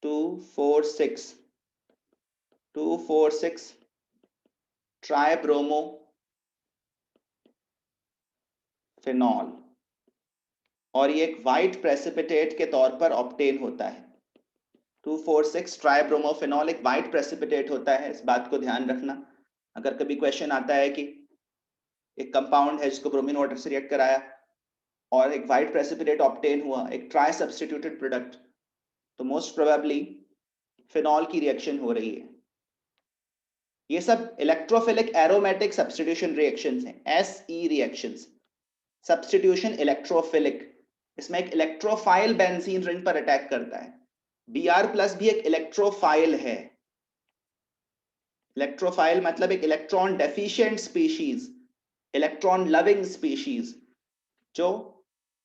2,4,6 ट्राइब्रोमो फिनॉल, और ये एक वाइट प्रेसिपिटेट के तौर पर ऑब्टेन होता है। 2,4,6 ट्राइब्रोमोफिनॉल एक वाइट प्रेसिपिटेट होता है, इस बात को ध्यान रखना। अगर कभी क्वेश्चन आता है कि एक कंपाउंड है जिसको ब्रोमीन वाटर से रिएक्ट कराया और एक वाइट प्रेसिपिटेट ऑब्टेन हुआ, एक ट्राई सब्स्टिट्यूटेड प्रोडक्ट, तो मोस्ट प्रोबेबली फिनॉल की रिएक्शन हो रही है। ये सब इलेक्ट्रोफिलिक एरोमेटिक सब्स्टिट्यूशन रिएक्शंस हैं, SE रिएक्शंस, सब्स्टिट्यूशन इलेक्ट्रोफिलिक। इसमें एक इलेक्ट्रोफाइल बेंजीन रिंग पर अटैक करता है। Br+ भी एक इलेक्ट्रोफाइल है। इलेक्ट्रोफाइल मतलब एक electron deficient species, electron loving species, जो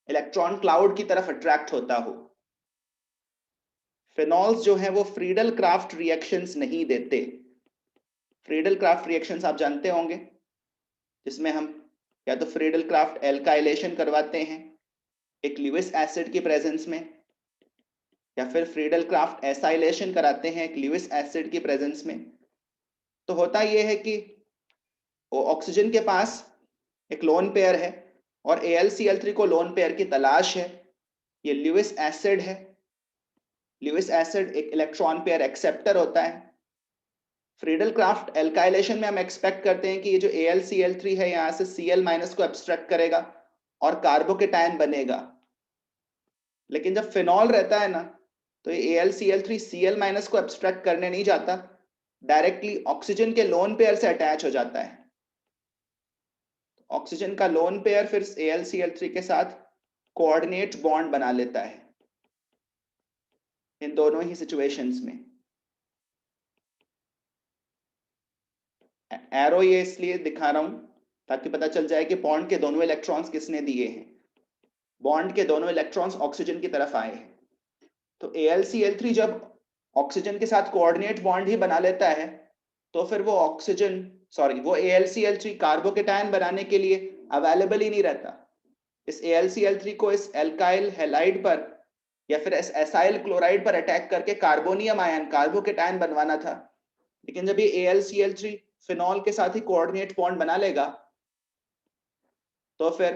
इलेक्ट्रॉन क्लाउड की तरफ अट्रैक्ट होता हो। फिनॉल्स जो है वो फ्रीडल क्राफ्ट रिएक्शंस नहीं देते। फ्रीडल क्राफ्ट रिएक्शंस आप जानते होंगे, जिसमें हम या तो फ्रीडल क्राफ्ट एल्काइलेशन करवाते हैं एक ल्यूइस एसिड की प्रेजेंस में, या फिर फ्रीडल क्राफ्ट एसाइलेशन कराते हैं एक ल्यूइस एसिड की प्रेजेंस में। तो होता यह है कि ऑक्सीजन के पास एक लोन पेयर है और AlCl3 को लोन पेयर की तलाश है। ये ल्यूइस एसिड है, ल्यूइस एसिड एक इलेक्ट्रॉन पेयर एक्सेप्टर होता है। फ्रीडल क्राफ्ट एल्काइलेशन में हम एक्सपेक्ट करते हैं कि ये जो AlCl3 है यहां से Cl- को एब्स्ट्रैक्ट करेगा और कार्बोकेटायन बनेगा। लेकिन जब फिनॉल रहता है ना, तो ये AlCl3 Cl- को एब्स्ट्रैक्ट करने नहीं जाता, डायरेक्टली ऑक्सीजन के लोन पेयर से अटैच हो जाता है। ऑक्सीजन का लोन पेयर फिर AlCl3 के साथ कोऑर्डिनेट बॉन्ड बना लेता है इन दोनों ही सिचुएशंस में। एरो ये इसलिए दिखा रहा हूं ताकि पता चल जाए कि बॉन्ड के दोनों इलेक्ट्रॉन्स किसने दिए हैं। बॉन्ड के दोनों इलेक्ट्रॉन्स ऑक्सीजन की तरफ आए हैं। तो AlCl3 जब ऑक्सीजन के साथ कोऑर्डिनेट बॉन्ड ही बना लेता है, तो फिर वो वो AlCl3 कार्बोकेटायन बनाने के लिए अवेलेबल ही नहीं रहता। इस AlCl3 को इस एल्काइल हैलाइड पर या फिर इस एसाइल क्लोराइड पर अटैक करके कार्बोनियम आयन कार्बोकेटायन बनवाना था। लेकिन जब ये AlCl3 फिनॉल के साथ ही कोऑर्डिनेट बॉन्ड बना लेगा, तो फिर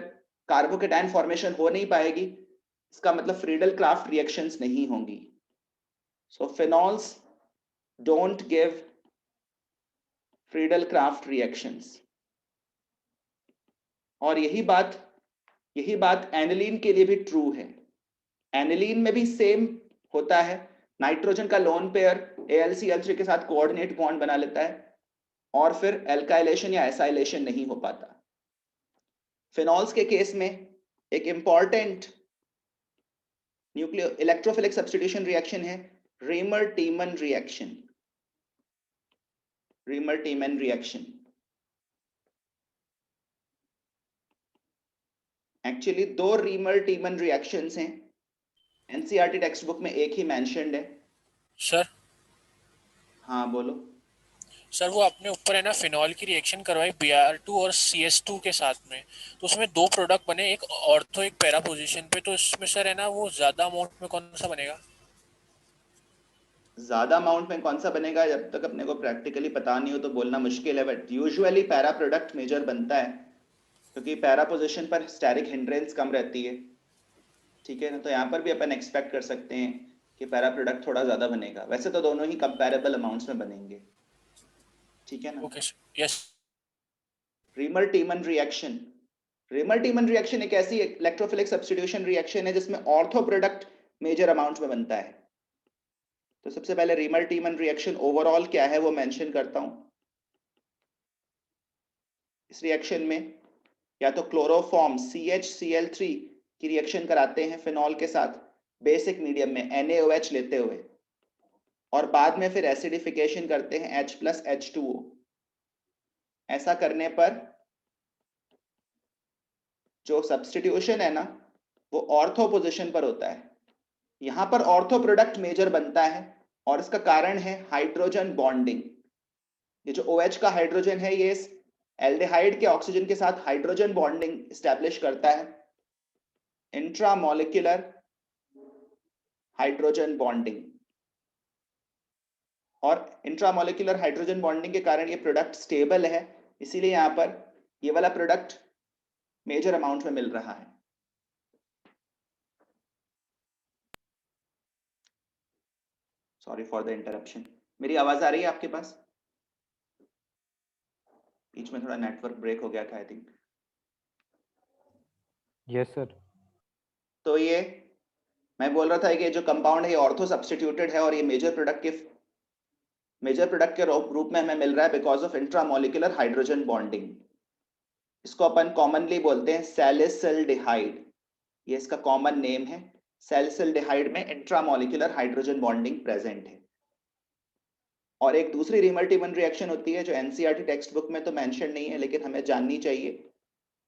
कार्बोकेटायन फॉर्मेशन हो नहीं पाएगी। इसका मतलब फ्रीडल क्राफ्ट रिएक्शंस नहीं होंगी। So phenols don't give Friedel craft reactions. और यही बात एनिलीन के लिए भी ट्रू है। एनिलीन में भी सेम होता है, नाइट्रोजन का लोन पेयर AlCl3 के साथ कोऑर्डिनेट बॉन्ड बना लेता है और फिर एल्काइलेशन या एसाइलेशन नहीं हो पाता। फिनॉल्स के केस में एक important nucleo electrophilic substitution reaction है रीमर-टीमन रिएक्शन। रीमर-टीमन रिएक्शन एक्चुअली दो रीमर-टीमन रिएक्शंस हैं। एनसीईआरटी टेक्स्ट बुक में एक ही मेंशन्ड है। सर हाँ बोलो। सर वो अपने ऊपर है ना फिनॉल की रिएक्शन करवाई Br2 और CS2 के साथ में, तो उसमें दो प्रोडक्ट बने, एक ऑर्थो एक पैरा पोजीशन पे। तो इसमें सर है ना वो ज्यादा अमाउंट में कौन सा बनेगा? ज्यादा अमाउंट में कौन सा बनेगा, जब तक अपने को प्रैक्टिकली पता नहीं हो तो बोलना मुश्किल है। But usually para product major बनता है, क्योंकि पैरा पोजीशन पर स्टेरिक हिंड्रेंस कम रहती है। ठीक है ना, तो यहाँ पर भी अपन एक्सपेक्ट कर सकते हैं कि पैरा प्रोडक्ट थोड़ा ज्यादा बनेगा। वैसे तो दोनों ही कंपैरेबल अमाउंट्स में बनेंगे। ठीक है ना। Okay sir, yes. Reimer Tiemann reaction, Reimer Tiemann reaction एक ऐसी इलेक्ट्रोफिलिक सब्स्टिट्यूशन रिएक्शन है जिसमें ऑर्थो प्रोडक्ट मेजर अमाउंट्स में बनता है। तो सबसे पहले रीमर-टीमन रिएक्शन ओवरऑल क्या है वो मेंशन करता हूं। इस रिएक्शन में या तो क्लोरोफॉर्म CHCl3 की रिएक्शन कराते हैं फिनॉल के साथ बेसिक मीडियम में NaOH लेते हुए, और बाद में फिर एसिडिफिकेशन करते हैं H+H2O। ऐसा करने पर जो सब्स्टिट्यूशन है ना, वो ऑर्थो पोजीशन पर होता है। यहां पर ऑर्थो प्रोडक्ट मेजर बनता है और इसका कारण है हाइड्रोजन बॉन्डिंग। ये जो OH का हाइड्रोजन है, ये इस एल्डिहाइड के ऑक्सीजन के साथ हाइड्रोजन बॉन्डिंग स्टैब्लिश करता है, इंट्रामोलिक्यूलर हाइड्रोजन बॉन्डिंग। और इंट्रामोलिक्यूलर हाइड्रोजन बॉन्डिंग के कारण ये प्रोडक्ट स्टेबल है, इसीलिए यहां पर ये वाला प्रोडक्ट मेजर अमाउंट में मिल रहा है। Sorry for the interruption. मेरी आवाज आ रही है आपके पास? बीच में थोड़ा नेटवर्क ब्रेक हो गया था आई थिंक। Yes sir. तो ये मैं बोल रहा था कि जो कंपाउंड है ये ऑर्थो सब्स्टिट्यूटेड है और ये मेजर प्रोडक्ट के रूप में हमें मिल रहा है because of intramolecular hydrogen bonding. इसको अपन कॉमनली बोलते हैं सैलिसिल्डिहाइड, ये इसका कॉमन नेम है। सैलिसिल्डिहाइड में इंट्रामोलिक्यूलर हाइड्रोजन बॉन्डिंग प्रेजेंट है। और एक दूसरी रीमर-टीमन रिएक्शन होती है जो एनसीईआरटी टेक्स्ट बुक में तो मेंशन नहीं है लेकिन हमें जाननी चाहिए,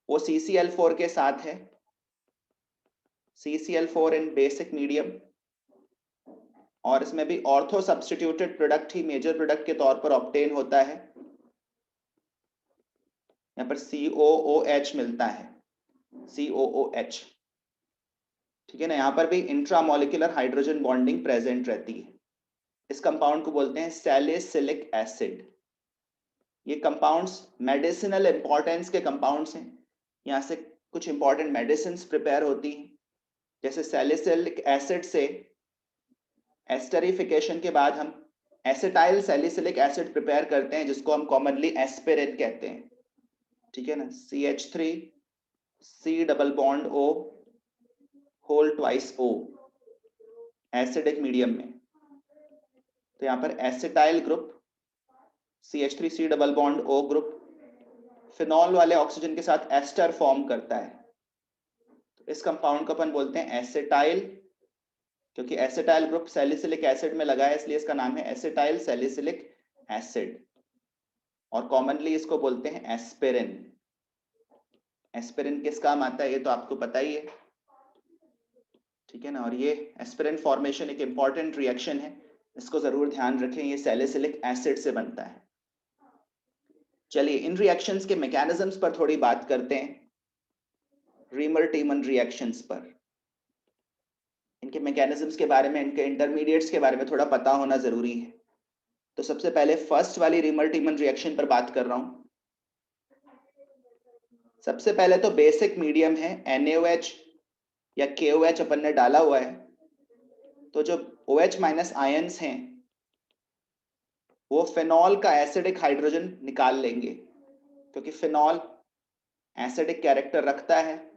वो CCl4 के साथ है। CCl4 इन बेसिक मीडियम और इसमें भी ऑर्थो सब्स्टिट्यूटेड प्रोडक्ट ही मेजर प्रोडक्ट के तौर पर ऑब्टेन होता है। यहाँ पर COOH मिलता है, COOH, ठीक है ना। यहाँ पर भी इंट्रामोलिकुलर हाइड्रोजन बॉन्डिंग प्रेजेंट रहती है। इस कंपाउंड को बोलते हैं सैलिसिलिक एसिड। ये कंपाउंड्स मेडिसिनल इंपॉर्टेंस के कंपाउंड्स हैं। यहाँ से कुछ इंपॉर्टेंट मेडिसिन प्रिपेयर होती हैं। जैसे सैलिसिलिक एसिड से एस्टरिफिकेशन के बाद हम एसिटाइल सैलिसिलिक एसिड प्रिपेयर करते हैं, जिसको हम कॉमनली एस्पिरिन कहते हैं, ठीक है ना। CH3 C double bond O whole twice O acidic medium में। तो यहाँ पर acetyl group CH3 C double bond O group phenol वाले ऑक्सीजन के साथ एस्टर फॉर्म करता है। तो इस कंपाउंड को अपन बोलते हैं एसिटाइल, क्योंकि एसिटाइल ग्रुप सैलिसिलिक एसिड में लगा है इसलिए इसका नाम है एसिटाइल सैलिसिलिक एसिड। और कॉमनली इसको बोलते हैं एस्पिरिन। एस्पिरिन किस काम आता है ये तो आपको पता ही है, ठीक है ना। और ये एस्पिरिन फॉर्मेशन एक इंपॉर्टेंट रिएक्शन है, इसको जरूर ध्यान रखें, ये सैलिसिलिक एसिड से बनता है। चलिए इन रिएक्शंस के मैकेनिज्म्स पर थोड़ी बात करते हैं, रीमर-टीमन रिएक्शंस पर। इनके मैकेनिज्म्स के बारे में, इनके इंटरमीडिएट्स के बारे में थोड़ा पता होना जरूरी है। तो सबसे पहले फर्स्ट वाली रीमर-टीमन रिएक्शन पर बात कर रहा हूं। सबसे पहले तो बेसिक मीडियम है NaOH या KOH अपन ने डाला हुआ है, तो जो OH- आयंस हैं वो फिनॉल का एसिडिक हाइड्रोजन निकाल लेंगे, क्योंकि फिनॉल एसिडिक कैरेक्टर रखता है,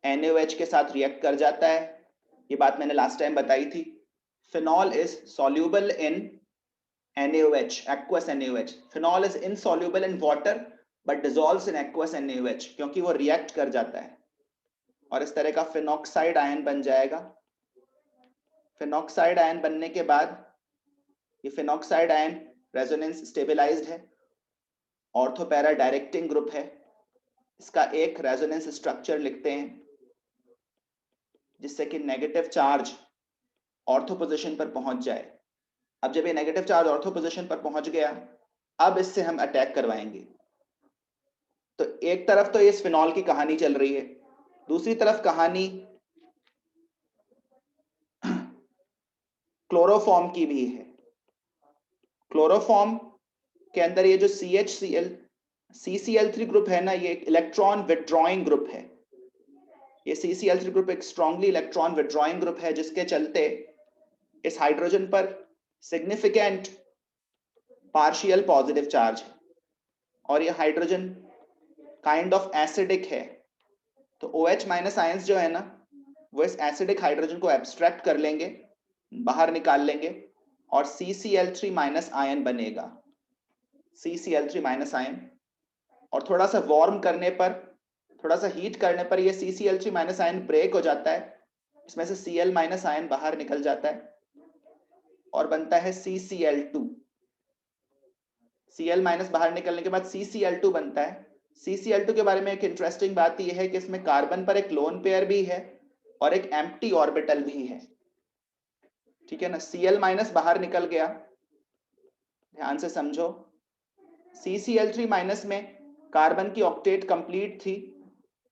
NaOH के साथ रिएक्ट कर जाता है। ये बात मैंने लास्ट टाइम बताई थी। Phenol is soluble in NaOH, aqueous NaOH. Phenol is insoluble in water but dissolves in aqueous NaOH, क्योंकि वो रिएक्ट कर जाता है और इस तरह का फिनॉक्साइड आयन बन जाएगा। फिनॉक्साइड आयन बनने के बाद ये फिनॉक्साइड आयन रेजोनेंस स्टेबलाइज्ड है, ऑर्थो पैरा डायरेक्टिंग ग्रुप है। इसका एक रेजोनेंस स्ट्रक्चर लिखते हैं जिससे कि नेगेटिव चार्ज ऑर्थो पोजीशन पर पहुंच जाए। अब जब ये नेगेटिव चार्ज ऑर्थो पोजीशन पर पहुंच गया, अब इससे हम अटैक करवाएंगे। तो एक तरफ तो इस फिनॉल की कहानी चल रही है, दूसरी तरफ कहानी क्लोरोफॉर्म की भी है। क्लोरोफॉर्म के अंदर ये जो CCl3 ग्रुप है ना, ये एक इलेक्ट्रॉन विथड्रॉइंग ग्रुप है। ये CCl3 ग्रुप एक स्ट्रांगली इलेक्ट्रॉन विथड्रॉइंग ग्रुप है, जिसके चलते इस हाइड्रोजन पर सिग्निफिकेंट पार्शियल पॉजिटिव चार्ज है और ये हाइड्रोजन काइंड ऑफ एसिडिक है। तो OH- आयंस जो है ना, वो इस एसिडिक हाइड्रोजन को एब्स्ट्रैक्ट कर लेंगे, बाहर निकाल लेंगे और CCl3- आयन बनेगा, CCl3- आयन। और थोड़ा सा वार्म करने पर, थोड़ा सा हीट करने पर ये CCl3- आयन ब्रेक हो जाता है, इसमें से Cl- आयन बाहर निकल जाता है और बनता है CCl2। Cl- बाहर निकलने के बाद CCl2 बनता है। CCl2 के बारे में एक इंटरेस्टिंग बात यह है कि इसमें कार्बन पर एक लोन पेयर भी है और एक एम्प्टी ऑर्बिटल भी है, ठीक है ना। Cl- बाहर निकल गया, ध्यान से समझो। CCl3- में कार्बन की ऑक्टेट कंप्लीट थी,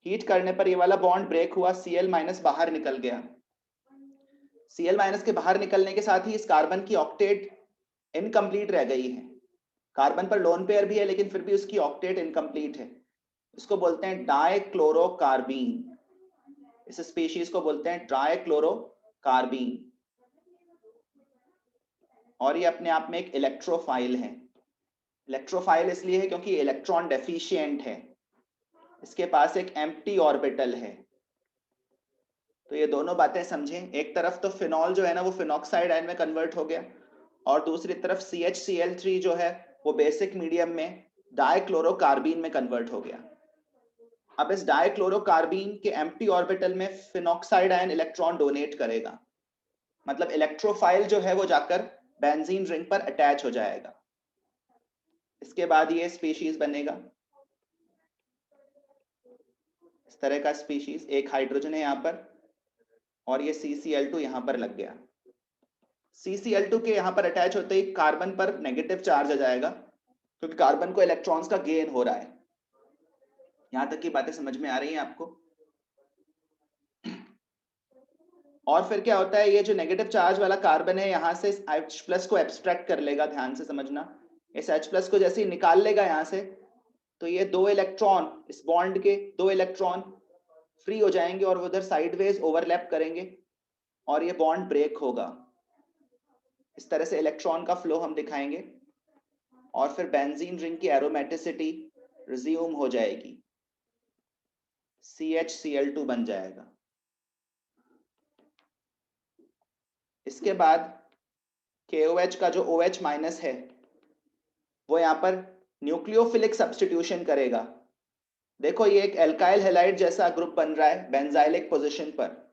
हीट करने पर ये वाला बॉन्ड ब्रेक हुआ, Cl- बाहर निकल गया। Cl- के बाहर निकलने के साथ ही इस कार्बन की ऑक्टेट इनकम्प्लीट रह गई है। कार्बन पर लोन पेयर भी है लेकिन फिर भी उसकी ऑक्टेट इनकम्प्लीट है। इसको बोलते हैं डाइक्लोरोकार्बीन। इस स्पीशीज को बोलते हैं डाइक्लोरोकार्बीन और ये अपने आप में एक इलेक्ट्रोफाइल है। इलेक्ट्रोफाइल इसलिए है क्योंकि इलेक्ट्रॉन डेफिशिएंट है, इसके पास एक एम्प्टी ऑर्बिटल है। तो ये दोनों बातें समझें। एक तरफ तो फिनॉल जो है ना वो फिनॉक्साइड आयन में कन्वर्ट हो गया और दूसरी तरफ CHCl3 जो है वो बेसिक मीडियम में डाइक्लोरोकार्बीन में कन्वर्ट हो गया। अब इस डाइक्लोरोकार्बीन के एम्प्टी ऑर्बिटल में फिनॉक्साइड आयन इलेक्ट्रॉन डोनेट करेगा, मतलब इलेक्ट्रोफाइल जो है वो जाकर बेंजीन रिंग पर अटैच हो जाएगा। इसके बाद ये स्पीशीज बनेगा, इस तरह का स्पीशीज। एक हाइड्रोजन है यहाँ पर और ये CCl2 यहाँ पर लग गया। CCl2 के यहाँ पर अटैच होते ही कार्बन पर नेगेटिव चार्ज आ जाएगा, क्योंकि कार्बन को इलेक्ट्रॉन्स का गेन हो रहा है। यहां तक की बातें समझ में आ रही हैं आपको? और फिर क्या होता है, ये जो नेगेटिव चार्ज वाला कार्बन है यहाँ से H+ को एब्स्ट्रैक्ट कर लेगा, ध्यान से समझना। इस H+ को जैसे ही निकाल लेगा यहाँ से, तो ये 2 इलेक्ट्रॉन, इस बॉन्ड के 2 इलेक्ट्रॉन फ्री हो जाएंगे और वो उधर साइडवेज ओवरलैप करेंगे और ये बॉन्ड ब्रेक होगा। इस तरह से इलेक्ट्रॉन का फ्लो हम दिखाएंगे और फिर बेंजीन रिंग की एरोमेटिसिटी रिज्यूम हो जाएगी, CHCl2 बन जाएगा। इसके बाद KOH का जो OH- है वो यहाँ पर न्यूक्लियोफिलिक सब्स्टिट्यूशन करेगा। देखो ये एक एल्काइल हैलाइड जैसा ग्रुप बन रहा है बेंजाइलिक पोजीशन पर।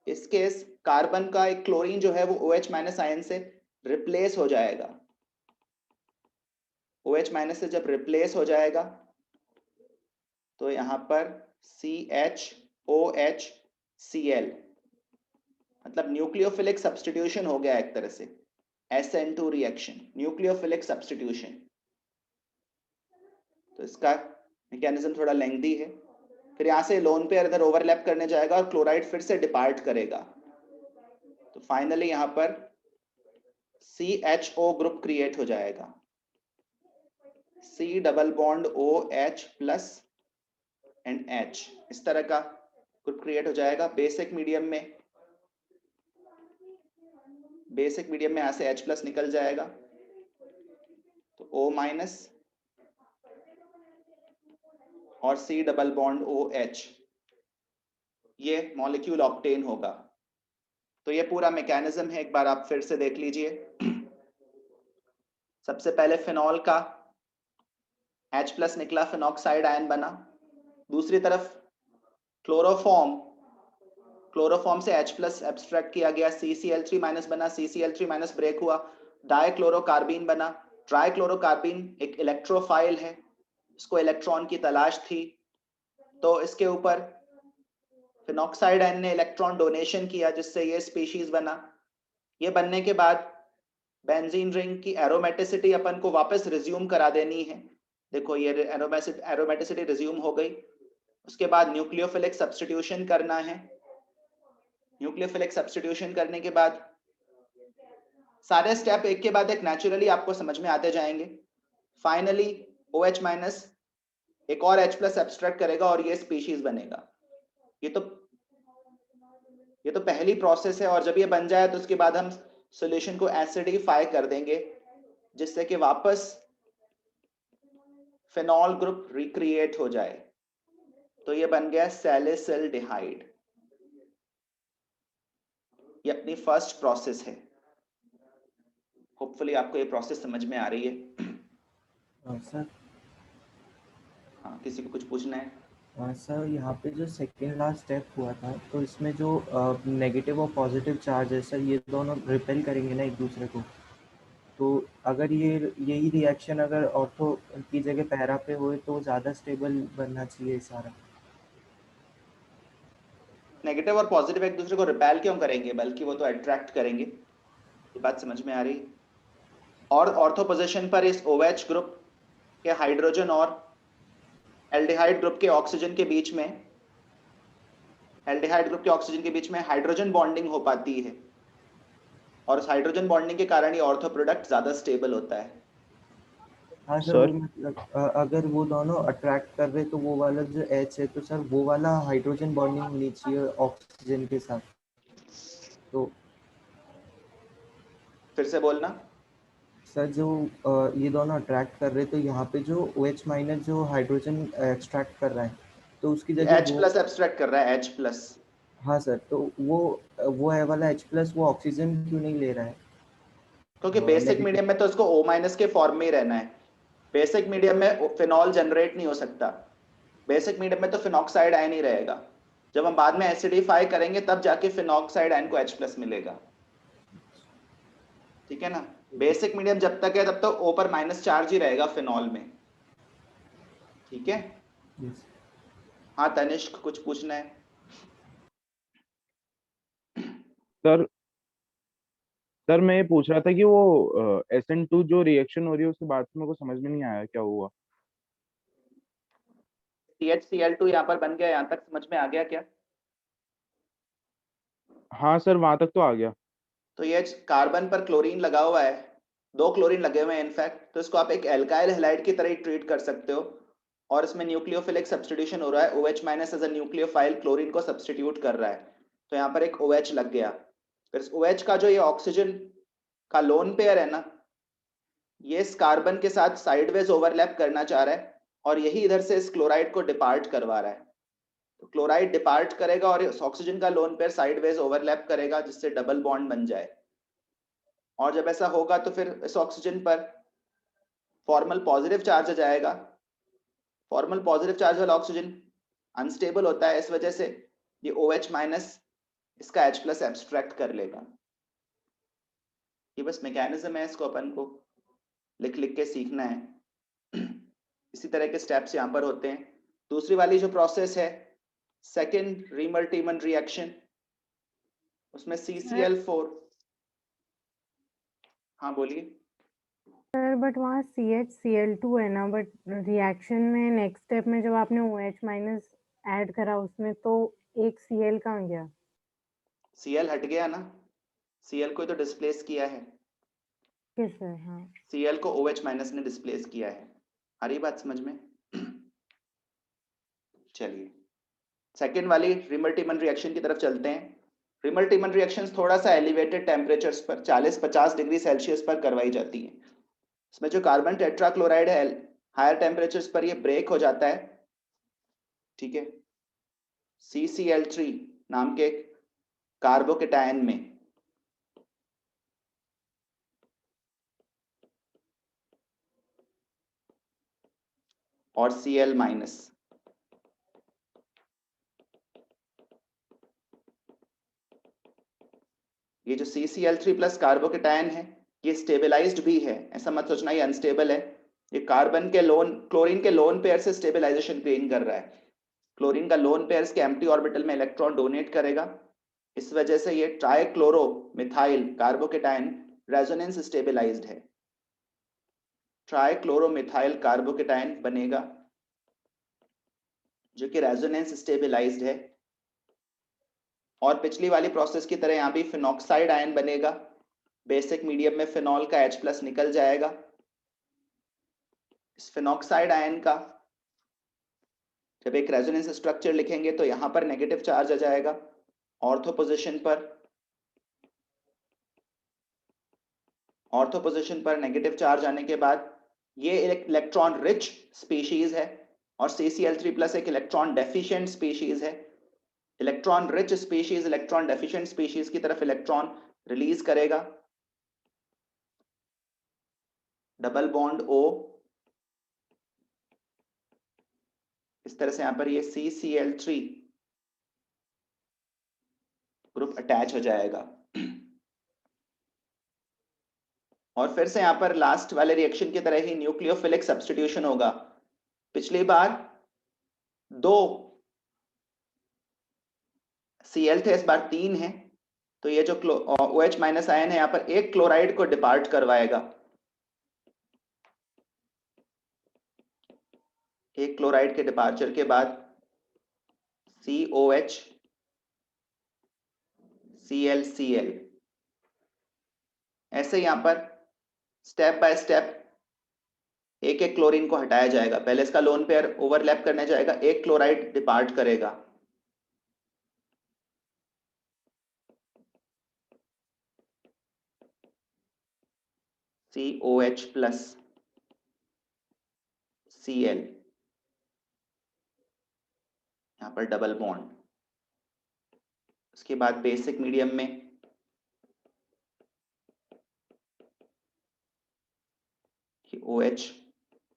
इसके कार्बन का एक क्लोरीन जो है वो OH- आयन से रिप्लेस हो जाएगा। OH- से जब रिप्लेस हो जाएगा तो यहाँ पर CHOHCl, मतलब न्यूक्लियोफिलिक सब्स्टिट्यूशन हो गया एक तरह से, SN2 रिएक्शन, न्यूक्लियोफिलिक सब्स्टिट्यूशन। तो इसका मैकेनिज्म थोड़ा लेंथी है। फिर यहाँ से लोन पेयर इधर ओवरलैप करने जाएगा और क्लोराइड फिर से डिपार्ट करेगा। तो फाइनली यहाँ पर CHO ग्रुप क्रिएट हो जाएगा, C double bond OH plus and H, इस तरह का ग्रुप क्रिएट हो जाएगा। बेसिक मीडियम में यहाँ से H+ निकल जाएगा, तो O- और C डबल बॉन्ड OH, ये मॉलिक्यूल ऑक्टेन होगा। तो ये पूरा मैकेनिज्म है, एक बार आप फिर से देख लीजिए। सबसे पहले फिनॉल का H+ निकला, फिनॉक्साइड आयन बना। दूसरी तरफ क्लोरोफॉर्म से H+ एब्स्ट्रैक्ट किया गया, CCl3- बना, CCl3- ब्रेक हुआ, डाइक्लोरोकार्बीन बना। ट्राइक्लोरोकार्बीन एक इलेक्ट्रोफाइल है, इसको इलेक्ट्रॉन की तलाश थी, तो इसके ऊपर फिनॉक्साइड आयन ने इलेक्ट्रॉन डोनेशन किया जिससे ये स्पीशीज बना। ये बनने के बाद बेंजीन रिंग की एरोमेटिसिटी अपन को वापस रिज्यूम करा देनी है। देखो ये एरोमेटिसिटी रिज्यूम हो गई। उसके बाद न्यूक्लियोफिलिक सब्स्टिट्यूशन करना है। न्यूक्लियोफिलिक सब्स्टिट्यूशन करने के बाद सारे स्टेप एक के बाद एक नेचुरली आपको समझ में आते जाएंगे। फाइनली OH- एक और H+ एब्स्ट्रैक्ट करेगा और ये स्पीशीज बनेगा। ये तो पहली प्रोसेस है, और जब ये बन जाए तो उसके बाद हम सॉल्यूशन को एसिडिफाई कर देंगे जिससे कि वापस फिनॉल ग्रुप रिक्रिएट हो जाए। तो ये बन गया सैलिसिल्डिहाइड। ये अपनी फर्स्ट प्रोसेस है। होपफुली आपको ये प्रोसेस समझ में आ रही है। सर हाँ, किसी को कुछ पूछना है? सर यहाँ पे जो सेकेंड लास्ट स्टेप हुआ था, तो इसमें जो नेगेटिव और पॉजिटिव चार्ज है सर, ये दोनों रिपेल करेंगे ना एक दूसरे को। तो अगर यही रिएक्शन अगर ऑर्थो की जगह पैरा पे होए तो ज़्यादा स्टेबल बनना चाहिए सारा। नेगेटिव और पॉजिटिव एक दूसरे को रिपेल क्यों करेंगे, बल्कि वो तो अट्रैक्ट करेंगे। ये बात समझ में आ रही? और ऑर्थो पोजीशन पर इस OH ग्रुप के हाइड्रोजन और एल्डिहाइड ग्रुप के ऑक्सीजन के बीच में हाइड्रोजन बॉन्डिंग हो पाती है, और उस हाइड्रोजन बॉन्डिंग के कारण ये ऑर्थो प्रोडक्ट ज्यादा स्टेबल होता है। हाँ सर, वो मतलब अगर वो दोनों अट्रैक्ट कर रहे तो वो वाला जो H है, तो सर वो वाला हाइड्रोजन बॉन्डिंग होनी चाहिए ऑक्सीजन के साथ। तो फिर से बोलना। सर जो ये दोनों अट्रैक्ट कर रहे, तो यहाँ पे जो OH- जो हाइड्रोजन एक्सट्रैक्ट कर रहा है, तो उसकी ये जगह वो, H+ एब्स्ट्रैक्ट कर रहा है, H+। हाँ सर, तो वो है वाला H+ वो ऑक्सीजन क्यों नहीं ले रहा है? क्योंकि बेसिक नेगेटिव। मीडियम में तो उसको O- के फॉर्म में ही रहना है। बेसिक मीडियम में फिनॉल जनरेट नहीं हो सकता। बेसिक मीडियम में तो फिनॉक्साइड आयन ही रहेगा। जब हम बाद में एसिडिफाई करेंगे तब जाके फिनॉक्साइड आयन को H+ मिलेगा। ठीक है ना? बेसिक मीडियम जब तक है तब तक O पर माइनस चार्ज ही रहेगा फिनॉल में। ठीक है? यस हाँ तनिष्क, कुछ पूछना है? सर सर मैं ये पूछ रहा था कि वो SN2 जो रिएक्शन हो रही है उसके बाद से मेरे को समझ में नहीं आया क्या हुआ। CHCl2 यहाँ पर बन गया, यहाँ तक समझ में आ गया क्या? हाँ सर वहां तक तो आ गया। तो ये कार्बन पर क्लोरीन लगा हुआ है, 2 क्लोरीन लगे हुए हैं इनफैक्ट, तो इसको आप एक एल्काइल हैलाइड की तरह ही ट्रीट कर सकते हो। और इसमें न्यूक्लियोफिलिक सब्स्टिट्यूशन हो रहा है, OH minus as a nucleophile chlorine को सब्स्टिट्यूट कर रहा है, तो यहाँ पर एक OH लग गया। फिर इस OH का जो ये ऑक्सीजन का लोन पेयर है ना, ये इस कार्बन के साथ साइडवेज ओवरलैप करना चाह रहा है और यही इधर से इस क्लोराइड को डिपार्ट करवा रहा है। तो क्लोराइड डिपार्ट करेगा और इस ऑक्सीजन का लोन पेयर साइडवेज ओवरलैप करेगा, जिससे डबल बॉन्ड बन जाए। और जब ऐसा होगा तो फिर इस ऑक्सीजन पर फॉर्मल पॉजिटिव चार्ज आ जाएगा। फॉर्मल पॉजिटिव चार्ज वाला ऑक्सीजन अनस्टेबल होता है, इस वजह से ये OH माइनस इसका H प्लस एब्स्ट्रैक्ट कर लेगा। ये बस मैकेनिज्म है, इसको अपन को लिख लिख के सीखना है। इसी तरह के स्टेप्स यहाँ पर होते हैं। दूसरी वाली जो प्रोसेस है सेकेंड रीमर टीमन रिएक्शन, उसमें CCl4। हाँ बोलिए सर बट वहाँ CHCl2 है ना, बट रिएक्शन में नेक्स्ट स्टेप में जब आपने OH माइनस ऐड करा उसमें, तो एक Cl कहाँ गया? Cl हट गया ना, Cl को ही तो डिस्प्लेस किया है, किस सर? हाँ Cl को OH माइनस ने डिस्प्लेस किया है। आ रही बात समझ में? चलिए सेकेंड वाली रिमर टीमन रिएक्शन की तरफ चलते हैं। रिमर टीमन रिएक्शंस थोड़ा सा एलिवेटेड टेम्परेचर्स पर 40-50 डिग्री सेल्सियस पर करवाई जाती है। इसमें जो कार्बन टेट्राक्लोराइड है हायर टेम्परेचर्स पर ये ब्रेक हो जाता है, ठीक है, CCl3 नाम के कार्बोकेटायन में। और Cl माइनस, ये जो CCl3 प्लस कार्बोकेटायन है ये स्टेबलाइज्ड भी है, ऐसा मत सोचना ये अनस्टेबल है। ये कार्बन के लोन क्लोरीन के लोन पेयर से स्टेबलाइजेशन गेन कर रहा है। क्लोरीन का लोन पेयर इसके एम्प्टी ऑर्बिटल में इलेक्ट्रॉन डोनेट करेगा, इस वजह से ये trichloro methyl carbocation resonance stabilized है। ट्राइक्लोरो मिथाइल कार्बोकेटायन बनेगा जो कि रेजोनेंस स्टेबलाइज्ड है। और पिछली वाली प्रोसेस की तरह यहाँ भी फिनॉक्साइड आयन बनेगा, बेसिक मीडियम में फिनॉल का H प्लस निकल जाएगा। इस फिनॉक्साइड आयन का जब एक रेजोनेंस स्ट्रक्चर लिखेंगे तो यहाँ पर नेगेटिव चार्ज आ जाएगा ऑर्थो पोजीशन पर। ऑर्थो पोजीशन पर नेगेटिव चार्ज आने के बाद ये इलेक्ट्रॉन रिच स्पीशीज है और CCl3 प्लस एक इलेक्ट्रॉन डेफिशिएंट स्पीशीज है। Electron rich species electron deficient species की तरफ इलेक्ट्रॉन रिलीज करेगा, डबल बॉन्ड O, इस तरह से यहां पर ये CCl3 ग्रुप अटैच हो जाएगा। और फिर से यहां पर लास्ट वाले रिएक्शन की तरह ही न्यूक्लियोफिलिक सब्स्टिट्यूशन होगा। पिछली बार 2 Cl थे, इस बार 3 है, तो ये जो OH माइनस आयन है यहाँ पर एक क्लोराइड को डिपार्ट करवाएगा। एक क्लोराइड के डिपार्चर के बाद COH ClCl, ऐसे यहां पर स्टेप बाय स्टेप एक एक क्लोरीन को हटाया जाएगा। पहले इसका लोन पेयर ओवरलैप करने जाएगा, एक क्लोराइड डिपार्ट करेगा, COH प्लस Cl, यहां पर डबल बॉन्ड। उसके बाद बेसिक मीडियम में ये OH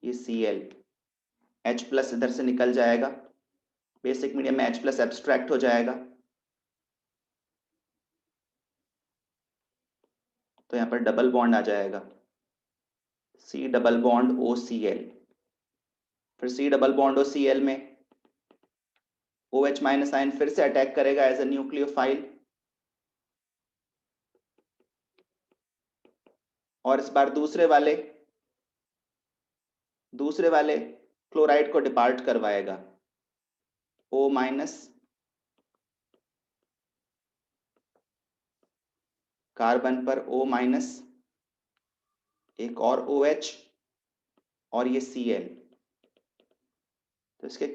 ये Cl, H प्लस इधर से निकल जाएगा, बेसिक मीडियम में H प्लस एब्स्ट्रैक्ट हो जाएगा, तो यहाँ पर डबल बॉन्ड आ जाएगा, C डबल बॉन्ड OCl। फिर C डबल बॉन्ड OCl में OH माइनस आयन फिर से अटैक करेगा एज अ न्यूक्लियोफाइल, और इस बार दूसरे वाले क्लोराइड को डिपार्ट करवाएगा, O माइनस, कार्बन पर O माइनस, एक और OH और ये Cl। तो इसके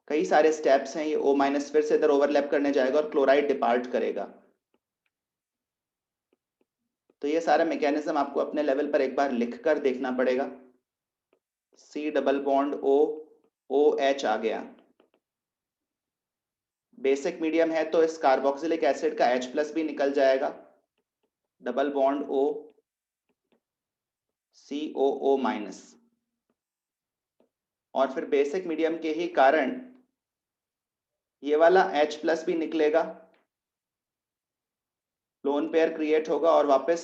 कई सारे स्टेप्स हैं। ये O माइनस फिर से इधर ओवरलैप करने जाएगा और क्लोराइड डिपार्ट करेगा। तो ये सारा मैकेनिज्म आपको अपने लेवल पर एक बार लिख कर देखना पड़ेगा। C double bond O, OH आ गया। बेसिक मीडियम है तो इस कार्बोक्सिलिक एसिड का H प्लस भी निकल जाएगा, double bond O, COO minus. और फिर बेसिक मीडियम के ही कारण ये वाला H प्लस भी निकलेगा, लोन पेयर क्रिएट होगा और वापस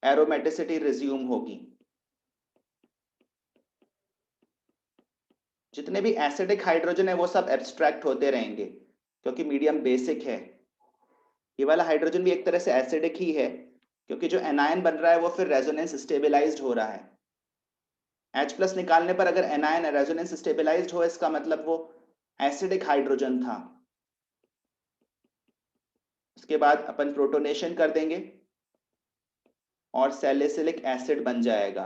एरोमेटिसिटी रिज्यूम होगी। जितने भी एसिडिक हाइड्रोजन है वो सब एब्स्ट्रैक्ट होते रहेंगे क्योंकि मीडियम बेसिक है। ये वाला हाइड्रोजन भी एक तरह से एसिडिक ही है क्योंकि जो एनायन बन रहा है वो फिर रेजोनेंस स्टेबलाइज्ड हो रहा है। H प्लस निकालने पर अगर एनायन रेजोनेंस स्टेबलाइज्ड हो, इसका मतलब वो एसिडिक हाइड्रोजन था। उसके बाद अपन प्रोटोनेशन कर देंगे और सैलिसिलिक एसिड बन जाएगा।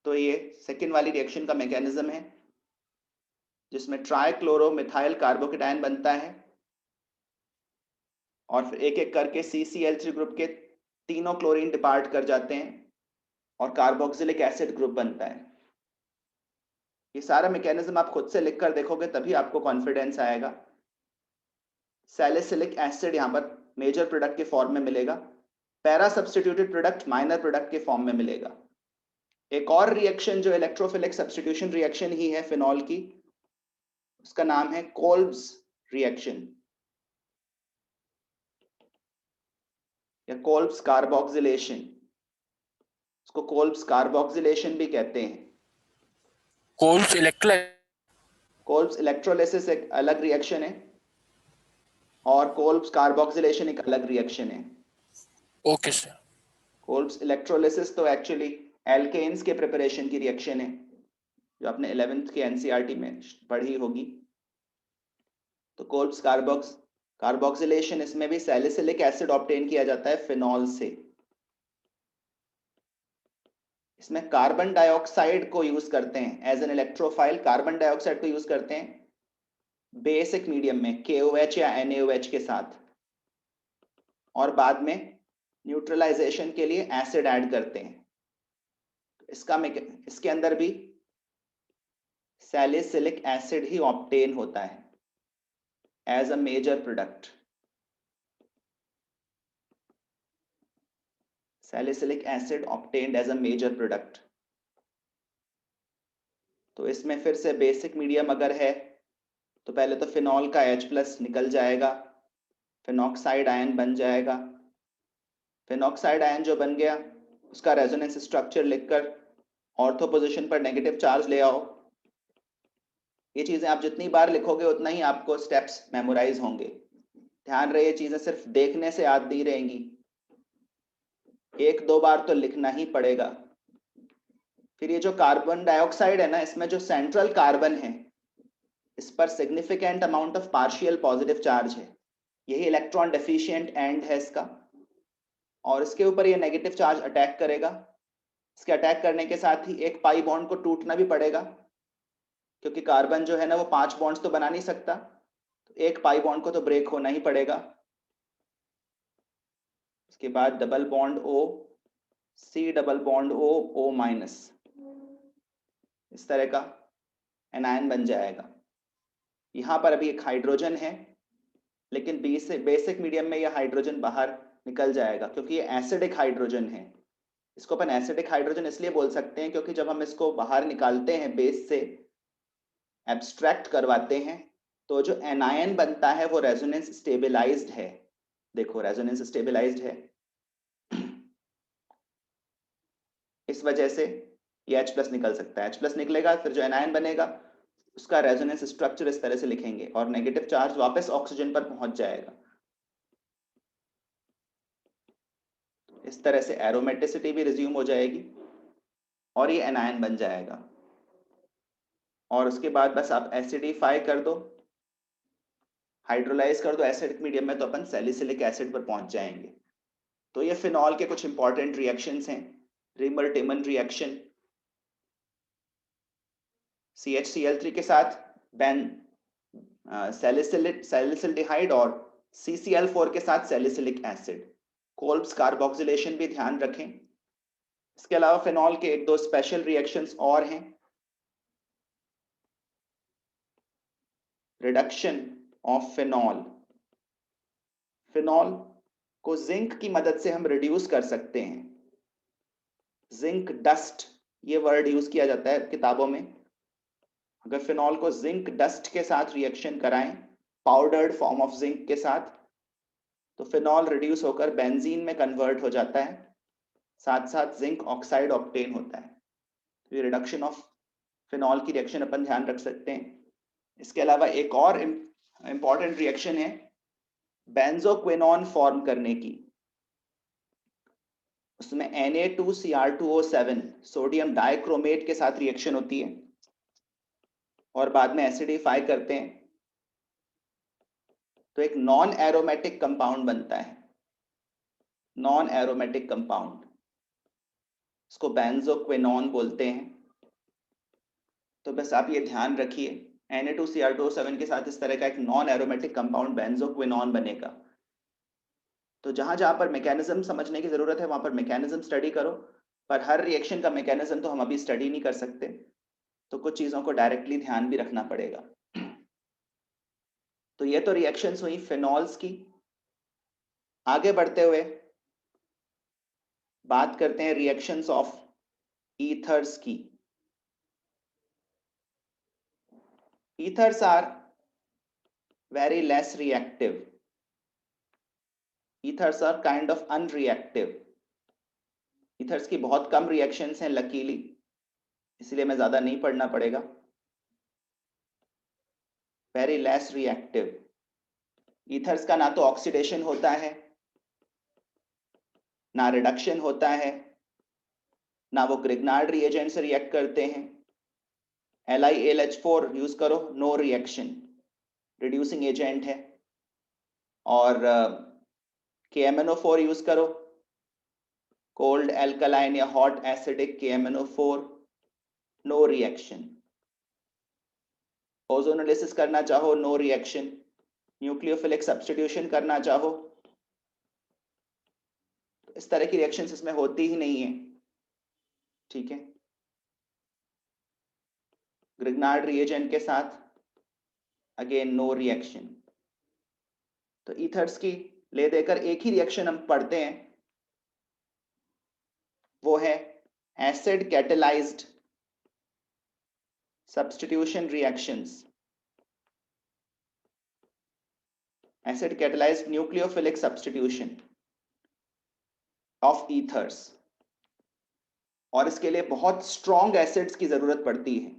तो ये सेकेंड वाली रिएक्शन का मैकेनिज्म है जिसमें ट्राइक्लोरोमिथाइल कार्बोकेटायन बनता है और फिर एक एक करके CCl3 ग्रुप के तीनों क्लोरीन डिपार्ट कर जाते हैं और कार्बोक्सिलिक एसिड ग्रुप बनता है। ये सारा मैकेनिज्म आप खुद से लिखकर देखोगे तभी आपको कॉन्फिडेंस आएगा। सैलिसिलिक एसिड यहाँ पर मेजर प्रोडक्ट के फॉर्म में मिलेगा, para substituted product minor product के फॉर्म में मिलेगा। एक और रिएक्शन जो इलेक्ट्रोफिलिक सब्स्टिट्यूशन रिएक्शन ही है फिनॉल की, उसका नाम है कोल्ब्स रिएक्शन या कोल्ब्स कार्बोक्सिलेशन। उसको कोल्ब्स कार्बोक्सिलेशन भी कहते हैं। कोल्ब्स इलेक्ट्रोलिसिस एक अलग रिएक्शन है और कोल्ब्स कार्बोक्सिलेशन एक अलग रिएक्शन है। Okay sir. कोल्ब्स इलेक्ट्रोलिसिस तो एक्चुअली एल्केन्स के प्रिपरेशन की रिएक्शन है जो आपने 11th के एनसीईआरटी में पढ़ी होगी। तो कोल्ब्स कार्बोक्सिलेशन, इसमें भी सैलिसिलिक एसिड ऑब्टेन किया जाता है फिनॉल से। इसमें कार्बन डाइऑक्साइड को यूज करते हैं as an electrophile. Carbon dioxide को यूज करते हैं बेसिक मीडियम में KOH या NaOH के साथ और बाद में न्यूट्रलाइजेशन के लिए एसिड ऐड करते हैं। इसके अंदर भी सैलिसिलिक एसिड ही ऑब्टेन होता है as a major product. Salicylic acid obtained as a major product. तो इसमें फिर से बेसिक मीडियम अगर है तो पहले तो फिनॉल का H प्लस निकल जाएगा, फिनॉक्साइड आयन बन जाएगा। फिनॉक्साइड आयन जो बन गया उसका रेजोनेंस स्ट्रक्चर लिखकर ऑर्थो पोजीशन पर नेगेटिव चार्ज ले आओ। ये चीजें आप जितनी बार लिखोगे उतना ही आपको स्टेप्स मेमोराइज होंगे। ध्यान रहे ये चीजें सिर्फ देखने से याद नहीं रहेंगी, एक दो बार तो लिखना ही पड़ेगा। फिर ये जो कार्बन डाइऑक्साइड है ना, इसमें जो सेंट्रल कार्बन है इस पर significant amount of partial positive charge है। यही इलेक्ट्रॉन डेफिशिएंट एंड है इसका और इसके ऊपर ये नेगेटिव चार्ज अटैक करेगा। इसके अटैक करने के साथ ही एक पाई बॉन्ड को टूटना भी पड़ेगा क्योंकि कार्बन जो है ना वो 5 बॉन्ड्स तो बना नहीं सकता, तो एक पाई बॉन्ड को तो ब्रेक होना ही पड़ेगा। इसके बाद double bond O, C double bond O, O minus, इस तरह का एनायन बन जाएगा। यहाँ पर अभी एक हाइड्रोजन है लेकिन बेसिक मीडियम में यह हाइड्रोजन बाहर निकल जाएगा क्योंकि ये एसिडिक हाइड्रोजन है। इसको अपन एसिडिक हाइड्रोजन इसलिए बोल सकते हैं क्योंकि जब हम इसको बाहर निकालते हैं, बेस से एब्स्ट्रैक्ट करवाते हैं, तो जो एनायन बनता है वो रेजोनेंस स्टेबलाइज्ड है। देखो रेजोनेंस स्टेबलाइज्ड है, इस वजह से ये H प्लस निकल सकता है। H प्लस निकलेगा, फिर जो एनायन बनेगा उसका रेजोनेंस स्ट्रक्चर इस तरह से लिखेंगे और नेगेटिव चार्ज वापस ऑक्सीजन पर पहुंच जाएगा। इस तरह से एरोमेटिसिटी भी रिज्यूम हो जाएगी और ये एनायन बन जाएगा। और उसके बाद बस आप एसिडिफाई कर दो, हाइड्रोलाइज कर दो एसिडिक मीडियम में, तो अपन सैलिसिलिक एसिड पर पहुंच जाएंगे। तो ये फिनॉल के कुछ इंपॉर्टेंट रिएक्शंस हैं। रिमर-टिमन रिएक्शन, CHCl3 के साथ सैलिसिल्डिहाइड और CCl4 के साथ सैलिसिलिक एसिड। कोल्ब्स कार्बोक्सिलेशन भी ध्यान रखें। इसके अलावा फिनॉल के एक दो स्पेशल रिएक्शंस और हैं। रिडक्शन ऑफ फिनॉल, फिनॉल को जिंक की मदद से हम रिड्यूस कर सकते हैं। जिंक डस्ट ये वर्ड यूज किया जाता है किताबों में। अगर फिनॉल को जिंक डस्ट के साथ रिएक्शन कराएं, पाउडर्ड फॉर्म ऑफ जिंक के साथ, तो फिनॉल रिड्यूस होकर बेंजीन में कन्वर्ट हो जाता है, साथ साथ जिंक ऑक्साइड ऑब्टेन होता है। तो ये रिडक्शन ऑफ फिनॉल की रिएक्शन अपन ध्यान रख सकते हैं। इसके अलावा एक और इंपॉर्टेंट रिएक्शन है बेंजोक्विनोन फॉर्म करने की। उसमें Na2Cr2O7 सोडियम डाइक्रोमेट के साथ रिएक्शन होती है और बाद में एसिडिफाई करते हैं तो एक नॉन एरोमेटिक कंपाउंड बनता है। नॉन एरोमेटिक कंपाउंड, इसको बेंजोक्विनोन बोलते हैं। तो बस आप ये ध्यान रखिए, Na2Cr2O7 के साथ इस तरह का एक नॉन एरोमेटिक कंपाउंड बेंजोक्विनोन बनेगा। तो जहां जहां पर मैकेनिज्म समझने की जरूरत है वहां पर मैकेनिज्म स्टडी करो, पर हर रिएक्शन का मैकेनिज्म तो हम अभी स्टडी नहीं कर सकते, तो कुछ चीजों को डायरेक्टली ध्यान भी रखना पड़ेगा। तो ये तो रिएक्शंस हुई फिनॉल्स की। आगे बढ़ते हुए बात करते हैं रिएक्शंस ऑफ ईथर्स की। Ethers are very less reactive. Ethers are kind of unreactive. Ethers की बहुत कम रिएक्शंस हैं लकीली, इसलिए मैं ज्यादा नहीं पढ़ना पड़ेगा। Very less reactive. ईथर्स का ना तो ऑक्सीडेशन होता है, ना रिडक्शन होता है, ना वो ग्रिग्नार्ड रिएजेंट से रिएक्ट करते हैं। LiAlH4 यूज करो, नो रिएक्शन, रिड्यूसिंग एजेंट है। और KMnO4 यूज करो, कोल्ड एल्कलाइन या hot acidic KMnO4, no reaction. Ozonolysis करना चाहो, नो रिएक्शन। न्यूक्लियोफिलिक सब्स्टिट्यूशन करना चाहो, तो इस तरह की रिएक्शंस इसमें होती ही नहीं है। ठीक है, ग्रिग्नार्ड रिएजेंट के साथ अगेन नो रिएक्शन। तो ईथर्स की ले देकर एक ही रिएक्शन हम पढ़ते हैं, वो है acid catalysed substitution reactions. Acid catalysed nucleophilic substitution of ethers. और इसके लिए बहुत स्ट्रॉन्ग एसिड्स की जरूरत पड़ती है।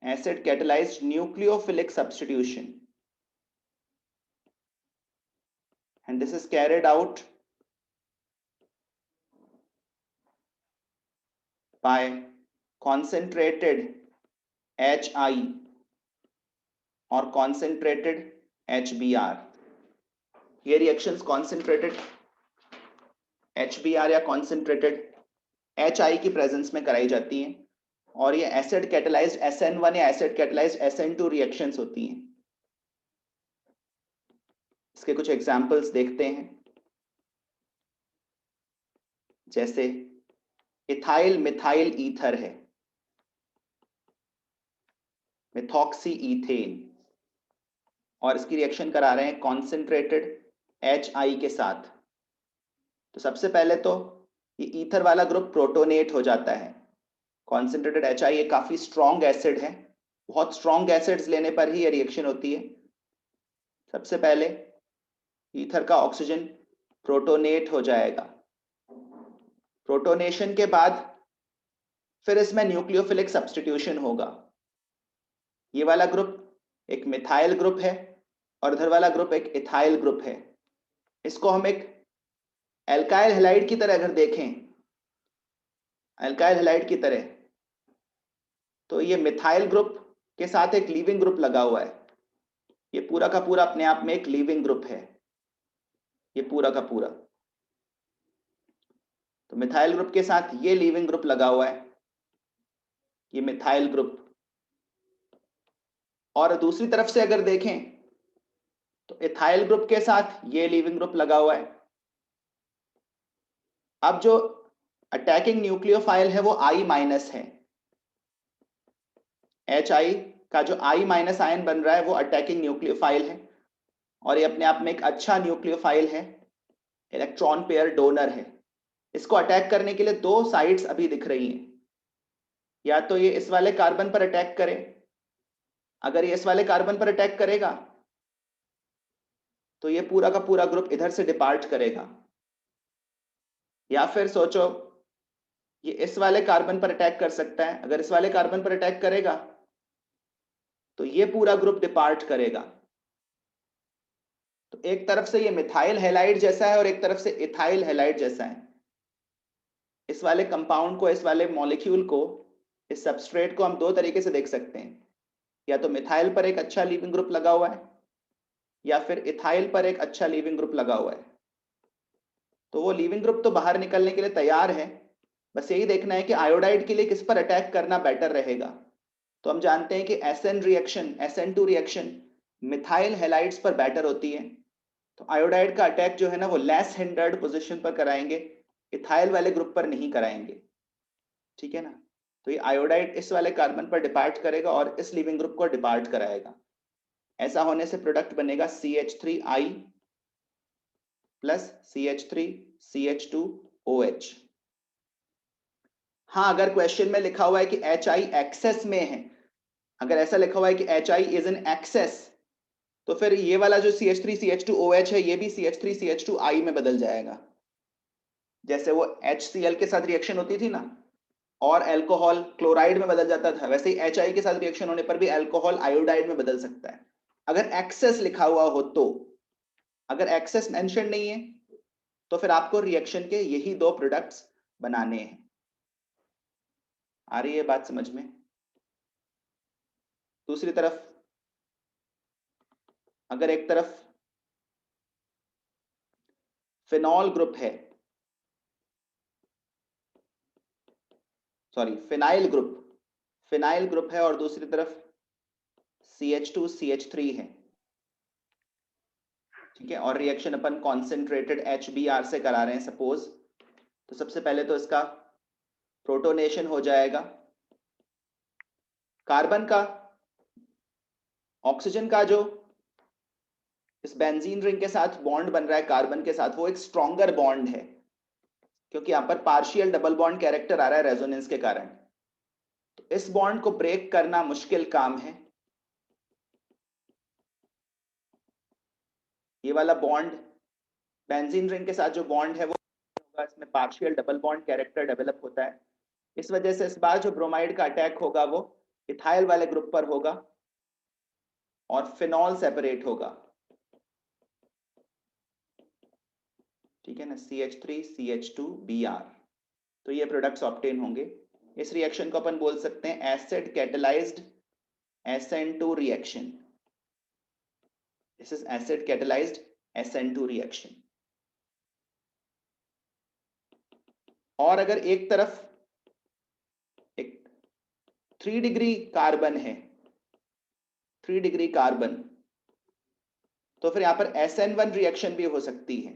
Acid catalysed nucleophilic substitution, and this is carried out by concentrated HI or concentrated HBr। ये रिएक्शंस concentrated HBr या concentrated HI की प्रेजेंस में कराई जाती हैं और ये एसिड कैटेलाइज्ड SN1 या एसिड कैटेलाइज्ड SN2 रिएक्शंस होती हैं। इसके कुछ एग्जाम्पल्स देखते हैं, जैसे इथाइल मिथाइल ईथर है, मिथॉक्सी ईथेन, और इसकी रिएक्शन करा रहे हैं कॉन्सेंट्रेटेड HI के साथ। तो सबसे पहले तो ये ईथर वाला ग्रुप प्रोटोनेट हो जाता है। कॉन्सेंट्रेटेड HI ये काफी स्ट्रॉन्ग एसिड है, बहुत स्ट्रॉन्ग एसिड्स लेने पर ही ये रिएक्शन होती है। सबसे पहले ईथर का ऑक्सीजन प्रोटोनेट हो जाएगा। प्रोटोनेशन के बाद फिर इसमें न्यूक्लियोफिलिक सब्स्टिट्यूशन होगा। ये वाला ग्रुप एक मिथाइल ग्रुप है और इधर वाला ग्रुप एक इथाइल ग्रुप है। इसको हम एक एल्काइल हैलाइड की तरह अगर देखें, एल्काइल हैलाइड की तरह, तो ये मिथाइल ग्रुप के साथ एक लीविंग ग्रुप लगा हुआ है। ये पूरा का पूरा अपने आप में एक लीविंग ग्रुप है, ये पूरा का पूरा। तो मिथाइल ग्रुप के साथ ये लीविंग ग्रुप लगा हुआ है, ये मिथाइल ग्रुप। और दूसरी तरफ से अगर देखें तो इथाइल ग्रुप के साथ ये लीविंग ग्रुप लगा हुआ है। अब जो अटैकिंग न्यूक्लियोफाइल है वो I माइनस है। HI का जो I माइनस आयन बन रहा है वो अटैकिंग न्यूक्लियोफाइल है, और ये अपने आप में एक अच्छा न्यूक्लियोफाइल है, इलेक्ट्रॉन पेयर डोनर है। इसको अटैक करने के लिए दो साइट्स अभी दिख रही हैं, या तो ये इस वाले कार्बन पर अटैक करे, अगर ये इस वाले कार्बन पर अटैक करेगा तो ये पूरा का पूरा ग्रुप इधर से डिपार्ट करेगा, या फिर सोचो ये इस वाले कार्बन पर अटैक कर सकता है, अगर इस वाले कार्बन पर अटैक करेगा तो ये पूरा ग्रुप डिपार्ट करेगा। तो एक तरफ से ये मिथाइल हैलाइड जैसा है और एक तरफ से इथाइल हैलाइड जैसा है। इस वाले कंपाउंड को, इस वाले मॉलिक्यूल को, इस सबस्ट्रेट को हम दो तरीके से देख सकते हैं, या तो मिथाइल पर एक अच्छा लीविंग ग्रुप लगा हुआ है, या फिर इथाइल पर एक अच्छा लीविंग ग्रुप लगा हुआ है। तो वो लीविंग ग्रुप तो बाहर निकलने के लिए तैयार है, बस यही देखना है कि आयोडाइड के लिए किस पर अटैक करना बेटर रहेगा। तो हम जानते हैं कि SN reaction, SN2 reaction methyl halides पर बेटर होती है, तो आयोडाइड का अटैक जो है ना वो लेस हिंडर्ड पोजीशन पर कराएंगे, इथाइल वाले ग्रुप पर नहीं कराएंगे, ठीक है ना। तो ये आयोडाइड इस वाले कार्बन पर डिपार्ट करेगा और इस लीविंग ग्रुप को डिपार्ट कराएगा। ऐसा होने से प्रोडक्ट बनेगा CH3I प्लस CH3CH2OH। हाँ, अगर क्वेश्चन में लिखा हुआ है कि HI एक्सेस में है, अगर ऐसा लिखा हुआ है कि HI इज इन एक्सेस, तो फिर ये वाला जो CH3CH2OH है ये भी CH3CH2I में बदल जाएगा। जैसे वो HCl के साथ रिएक्शन होती थी ना और अल्कोहल क्लोराइड में बदल जाता था, वैसे ही HI के साथ रिएक्शन होने पर भी अल्कोहल आयोडाइड में बदल सकता है, अगर एक्सेस लिखा हुआ हो तो। अगर एक्सेस मेंशन नहीं है तो फिर आपको रिएक्शन के यही दो प्रोडक्ट्स बनाने हैं। आ रही है बात समझ में? दूसरी तरफ अगर एक तरफ फिनॉल ग्रुप है, सॉरी फिनाइल ग्रुप है और दूसरी तरफ CH2CH3 है, ठीक है, और रिएक्शन अपन कॉन्सेंट्रेटेड HBr से करा रहे हैं सपोज, तो सबसे पहले तो इसका प्रोटोनेशन हो जाएगा। कार्बन का, ऑक्सीजन का जो इस बेंजीन रिंग के साथ बॉन्ड बन रहा है कार्बन के साथ, वो एक स्ट्रॉन्गर बॉन्ड है, क्योंकि यहां पर पार्शियल डबल बॉन्ड कैरेक्टर आ रहा है रेजोनेंस के कारण। तो इस बॉन्ड को ब्रेक करना मुश्किल काम है। ये वाला बॉन्ड बेंजीन रिंग के साथ जो बॉन्ड है वो होगा, इसमें partial double bond character develop होता है। इस वजह से इस बार जो ब्रोमाइड का अटैक होगा वो इथाइल वाले ग्रुप पर होगा और फिनॉल सेपरेट होगा, ठीक है ना, CH3CH2Br। तो ये प्रोडक्ट्स ऑब्टेन होंगे। इस रिएक्शन को अपन बोल सकते हैं acid catalysed SN2 reaction. This is acid catalysed SN2 reaction. और अगर एक तरफ एक 3 डिग्री कार्बन है, 3 डिग्री कार्बन, तो फिर यहां पर SN1 रिएक्शन भी हो सकती है।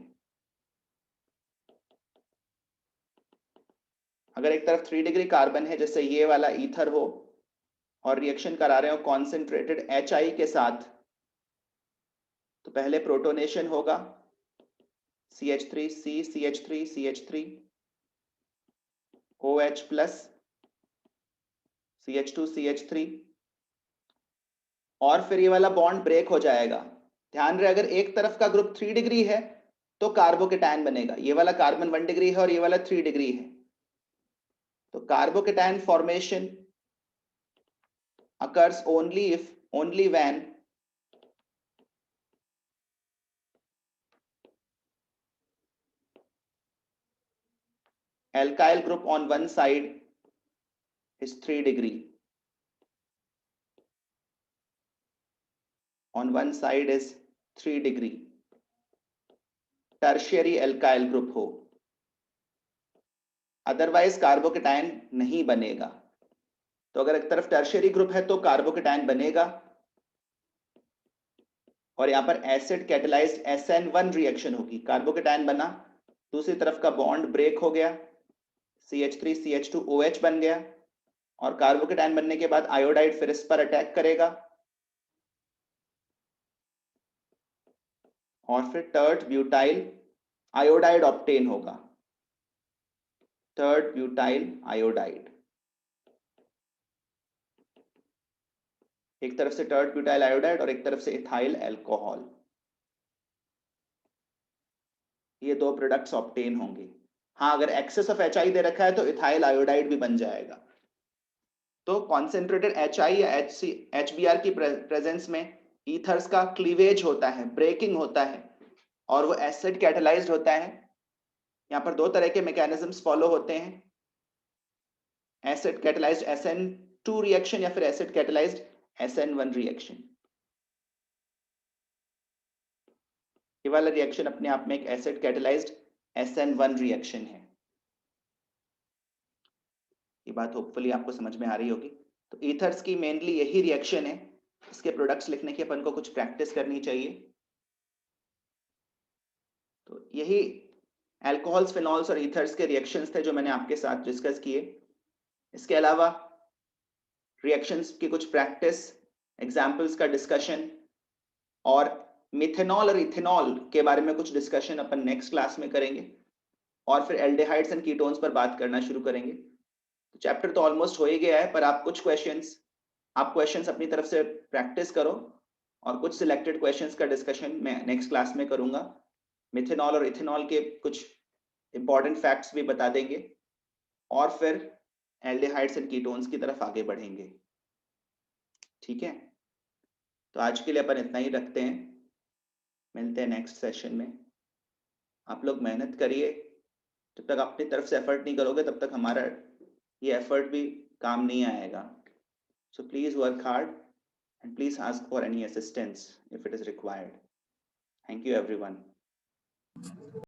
अगर एक तरफ 3 डिग्री कार्बन है, जैसे ये वाला ईथर हो और रिएक्शन करा रहे हो कॉन्सेंट्रेटेड HI के साथ, तो पहले प्रोटोनेशन होगा CH3C CH3 CH3 OH plus CH2 CH3, और फिर ये वाला बॉन्ड ब्रेक हो जाएगा। ध्यान रहे अगर एक तरफ का ग्रुप 3 डिग्री है तो कार्बोकेटायन बनेगा, ये वाला कार्बन 1 डिग्री है और ये वाला 3 डिग्री है, तो carbocation formation occurs only when alkyl group on one side is 3 degree. On one side is 3 degree. Tertiary alkyl group हो, अदरवाइज कार्बोकेटायन नहीं बनेगा. तो अगर एक तरफ टर्शियरी ग्रुप है तो कार्बोकेटायन बनेगा, और यहां पर एसिड कैटेलाइज्ड SN1 रिएक्शन होगी. कार्बोकेटायन बना, दूसरी तरफ का बॉन्ड ब्रेक हो गया, CH3 CH2 OH बन गया, और कार्बोकेटायन बनने के बाद आयोडाइड फिर इस पर अटैक करेगा, और फिर टर्ट ब्यूटाइल आयोडाइड ऑब्टेन होगा. टर्ट ब्यूटाइल आयोडाइड, एक तरफ से टर्ट ब्यूटाइल आयोडाइड और एक तरफ से इथाइल अल्कोहल. ये दो प्रोडक्ट्स ऑब्टेन होंगे. हाँ, अगर एक्सेस ऑफ HI दे रखा है तो इथाइल आयोडाइड भी बन जाएगा. तो कॉन्सेंट्रेटेड HI या HBr की प्रेजेंस में ईथर्स का क्लीवेज होता है, ब्रेकिंग होता है, और वो एसिड कैटेलाइज्ड होता है. यहाँ पर दो तरह के मैकेनिज्म्स फॉलो होते हैं, एसिड कैटेलाइज्ड SN2 रिएक्शन या फिर एसिड कैटेलाइज्ड SN1 रिएक्शन. ये वाला रिएक्शन अपने आप में एक एसिड कैटेलाइज्ड SN1 रिएक्शन है. ये बात होपफुली आपको समझ में आ रही होगी. तो ईथर्स की मेनली यही रिएक्शन है. इसके प्रोडक्ट्स लिखने की अपन को कुछ प्रैक्टिस करनी चाहिए. तो यही अल्कोहल्स, फिनॉल्स और ईथर्स के रिएक्शंस थे जो मैंने आपके साथ डिस्कस किए. इसके अलावा रिएक्शंस की कुछ प्रैक्टिस, एग्जांपल्स का डिस्कशन, और मिथेनॉल और इथेनॉल के बारे में कुछ डिस्कशन अपन नेक्स्ट क्लास में करेंगे, और फिर एल्डिहाइड्स एंड कीटोन्स पर बात करना शुरू करेंगे. तो चैप्टर तो ऑलमोस्ट हो ही गया है, पर आप क्वेश्चंस अपनी तरफ से प्रैक्टिस करो, और कुछ सिलेक्टेड क्वेश्चंस का डिस्कशन मैं नेक्स्ट क्लास में करूंगा. मिथेनॉल और इथेनॉल के कुछ इंपॉर्टेंट फैक्ट्स भी बता देंगे, और फिर एल्डिहाइड्स एंड कीटोन्स की तरफ आगे बढ़ेंगे. ठीक है, तो आज के लिए अपन इतना ही रखते हैं. मिलते हैं नेक्स्ट सेशन में. आप लोग मेहनत करिए. जब तक अपनी तरफ से एफर्ट नहीं करोगे तब तक हमारा ये एफर्ट भी काम नहीं आएगा. So please work hard and please ask for any assistance if it is required. Thank you everyone.